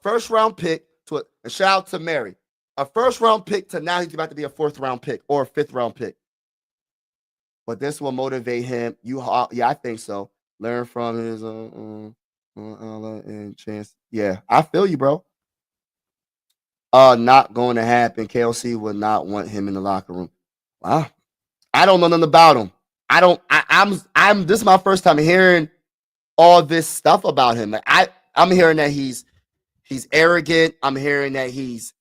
first round pick to and shout out to Mary. A first round pick to now he's about to be a fourth round pick or a fifth round pick. but this will motivate him. Yeah, I think so. Learn from his and chance. Yeah, I feel you, bro. Not going to happen. KLC would not want him in the locker room. Wow. I don't know nothing about him. I'm this is my first time hearing all this stuff about him. Like I'm hearing that he's arrogant. I'm hearing that he's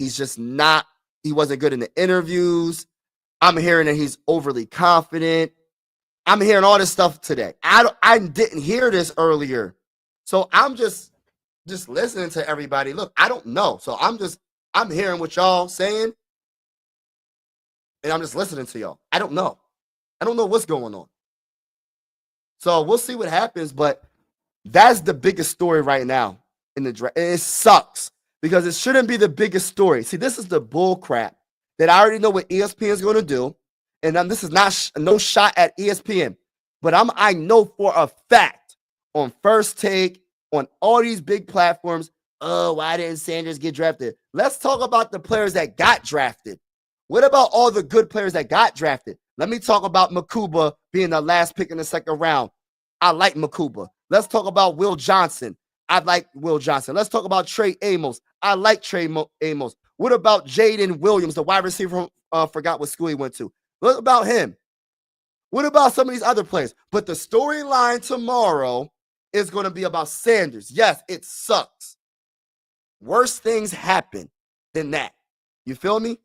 just not, he wasn't good in the interviews. I'm hearing that he's overly confident. I'm hearing all this stuff today. I didn't hear this earlier. So I'm just listening to everybody. Look, I don't know. So I'm hearing what y'all saying. And I'm just listening to y'all. I don't know. I don't know what's going on. So we'll see what happens, but that's the biggest story right now in the draft. It sucks because it shouldn't be the biggest story. See, this is the bull crap that I already know what ESPN is going to do. And this is not no shot at ESPN, but I know for a fact on First Take, on all these big platforms, oh, why didn't Sanders get drafted? Let's talk about the players that got drafted. What about all the good players that got drafted? Let me talk about Mukuba being the last pick in the second round. I like Mukuba. Let's talk about Will Johnson. I like Will Johnson. Let's talk about Trey Amos. I like Trey Amos. What about Jaden Williams, the wide receiver from forgot what school he went to? What about him? What about some of these other players? But the storyline tomorrow is going to be about Sanders. Yes, it sucks. Worse things happen than that. You feel me?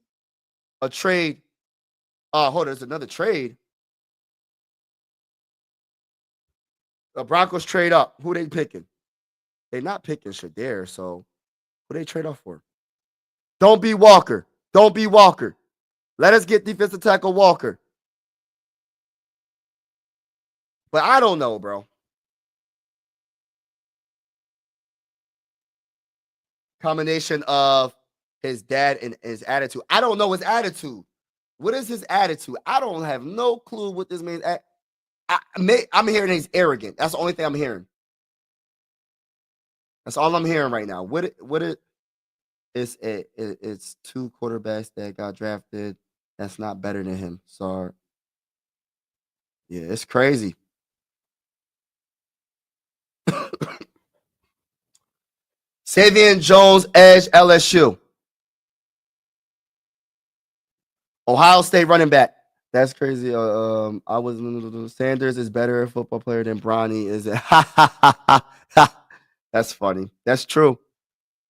A trade. Hold on, there's another trade. The Broncos trade up. Who they picking? They're not picking Shedeur, so who they trade off for? Don't be Walker. Don't be Walker. Let us get defensive tackle Walker. But I don't know, bro. Combination of his dad and his attitude. I don't know his attitude. What is his attitude? I don't have no clue what this means. I'm hearing he's arrogant. That's the only thing I'm hearing. That's all I'm hearing right now. It's two quarterbacks that got drafted. That's not better than him. Sorry. Yeah, it's crazy. Savion Jones, edge, LSU. Ohio State running back. That's crazy. Sanders is better football player than Bronny is. That's funny. That's true.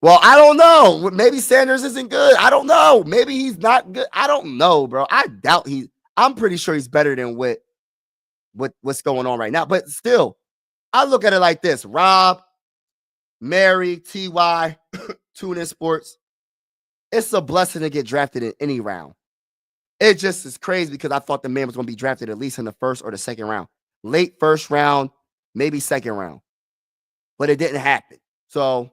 Well, I don't know. Maybe Sanders isn't good. I don't know. Maybe he's not good. I don't know, bro. I doubt I'm pretty sure he's better than what's going on right now. But still, I look at it like this. Rob, Mary, TY, TuneIn Sports. It's a blessing to get drafted in any round. It just is crazy because I thought the man was going to be drafted at least in the first or the second round. Late first round, maybe second round. But it didn't happen. So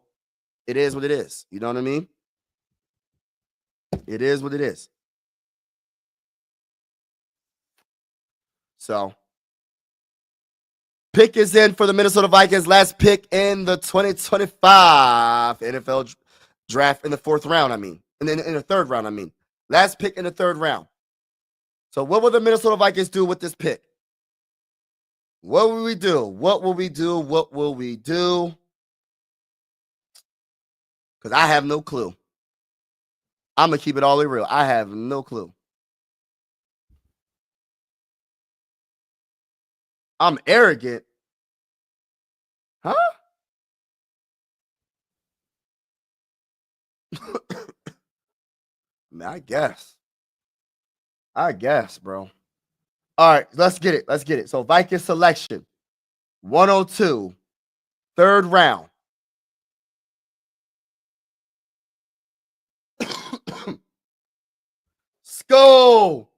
it is what it is. You know what I mean? It is what it is. So pick is in for the Minnesota Vikings. Last pick in the 2025 NFL draft in the fourth round, I mean. And then in the third round, I mean. Last pick in the third round. So what will the Minnesota Vikings do with this pick? What will we do? What will we do? What will we do? Because I have no clue. I'm going to keep it all the way real. I have no clue. I'm arrogant. Huh? Man, I guess, bro. All right, let's get it. So Viking selection, 102, third round. Skull.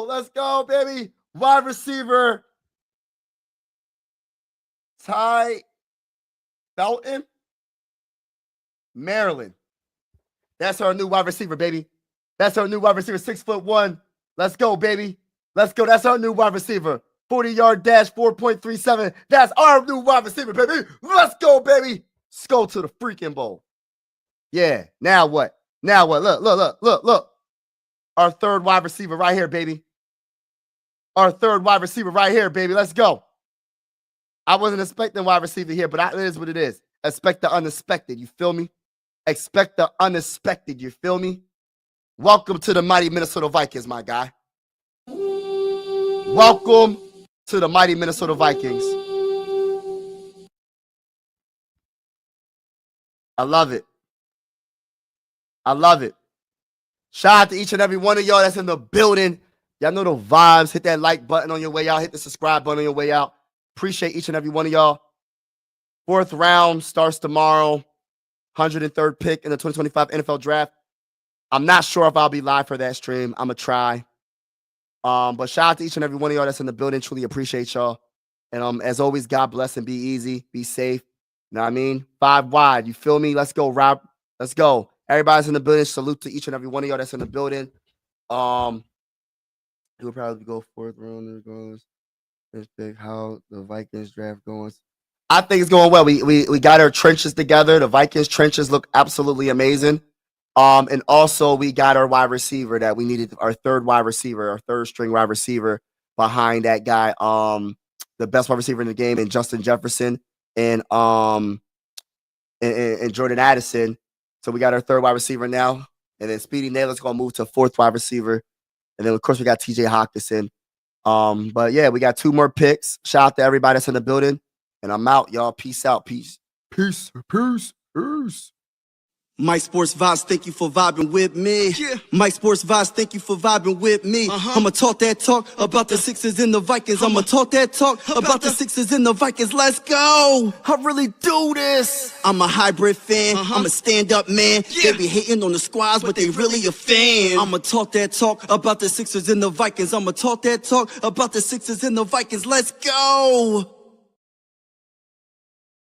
Let's go, baby. Wide receiver. Ty Felton. Maryland. That's our new wide receiver, baby. That's our new wide receiver, 6'1". Let's go, baby. Let's go. That's our new wide receiver. 40-yard dash, 4.37. That's our new wide receiver, baby. Let's go, baby. Let's go to the freaking bowl. Yeah. Now what? Now what? Look. Our third wide receiver right here, baby. Our third wide receiver right here, baby. Let's go. I wasn't expecting wide receiver here, but it is what it is. Expect the unexpected. You feel me? Expect the unexpected. You feel me? Welcome to the mighty Minnesota Vikings, my guy. Welcome to the mighty Minnesota Vikings. I love it. I love it. Shout out to each and every one of y'all that's in the building. Y'all know the vibes. Hit that like button on your way out. Hit the subscribe button on your way out. Appreciate each and every one of y'all. 4th round starts tomorrow. 103rd pick in the 2025 NFL Draft. I'm not sure if I'll be live for that stream. I'm going to try. But shout out to each and every one of y'all that's in the building. Truly appreciate y'all. And as always, God bless and be easy. Be safe. You know what I mean? 5 wide. You feel me? Let's go, Rob. Let's go. Everybody's in the building. Salute to each and every one of y'all that's in the building. It will probably go 4th round. Goes. Let's pick how the Vikings draft goes. I think it's going well. We got our trenches together. The Vikings trenches look absolutely amazing. And also we got our wide receiver that we needed, our third wide receiver, our third string wide receiver behind that guy, the best wide receiver in the game, and Justin Jefferson and Jordan Addison. So we got our third wide receiver now. And then Speedy Naylor's going to move to 4th wide receiver. And then, of course, we got TJ Hawkinson. But, yeah, we got 2 more picks. Shout out to everybody that's in the building. And I'm out, y'all. Peace out. Peace. Peace. Peace. Peace. Mike Sports Vibes, thank you for vibing with me. Yeah. Mike Sports Vibes, thank you for vibing with me. I'ma talk that talk about the Sixers and the Vikings. I'ma talk that talk about the Sixers and the Vikings. Let's go. I really do this. I'm a hybrid fan. I'm a stand-up man. They be hating on the squads, but they really a fan. I'ma talk that talk about the Sixers and the Vikings. I'ma talk that talk about the Sixers and the Vikings. Let's go.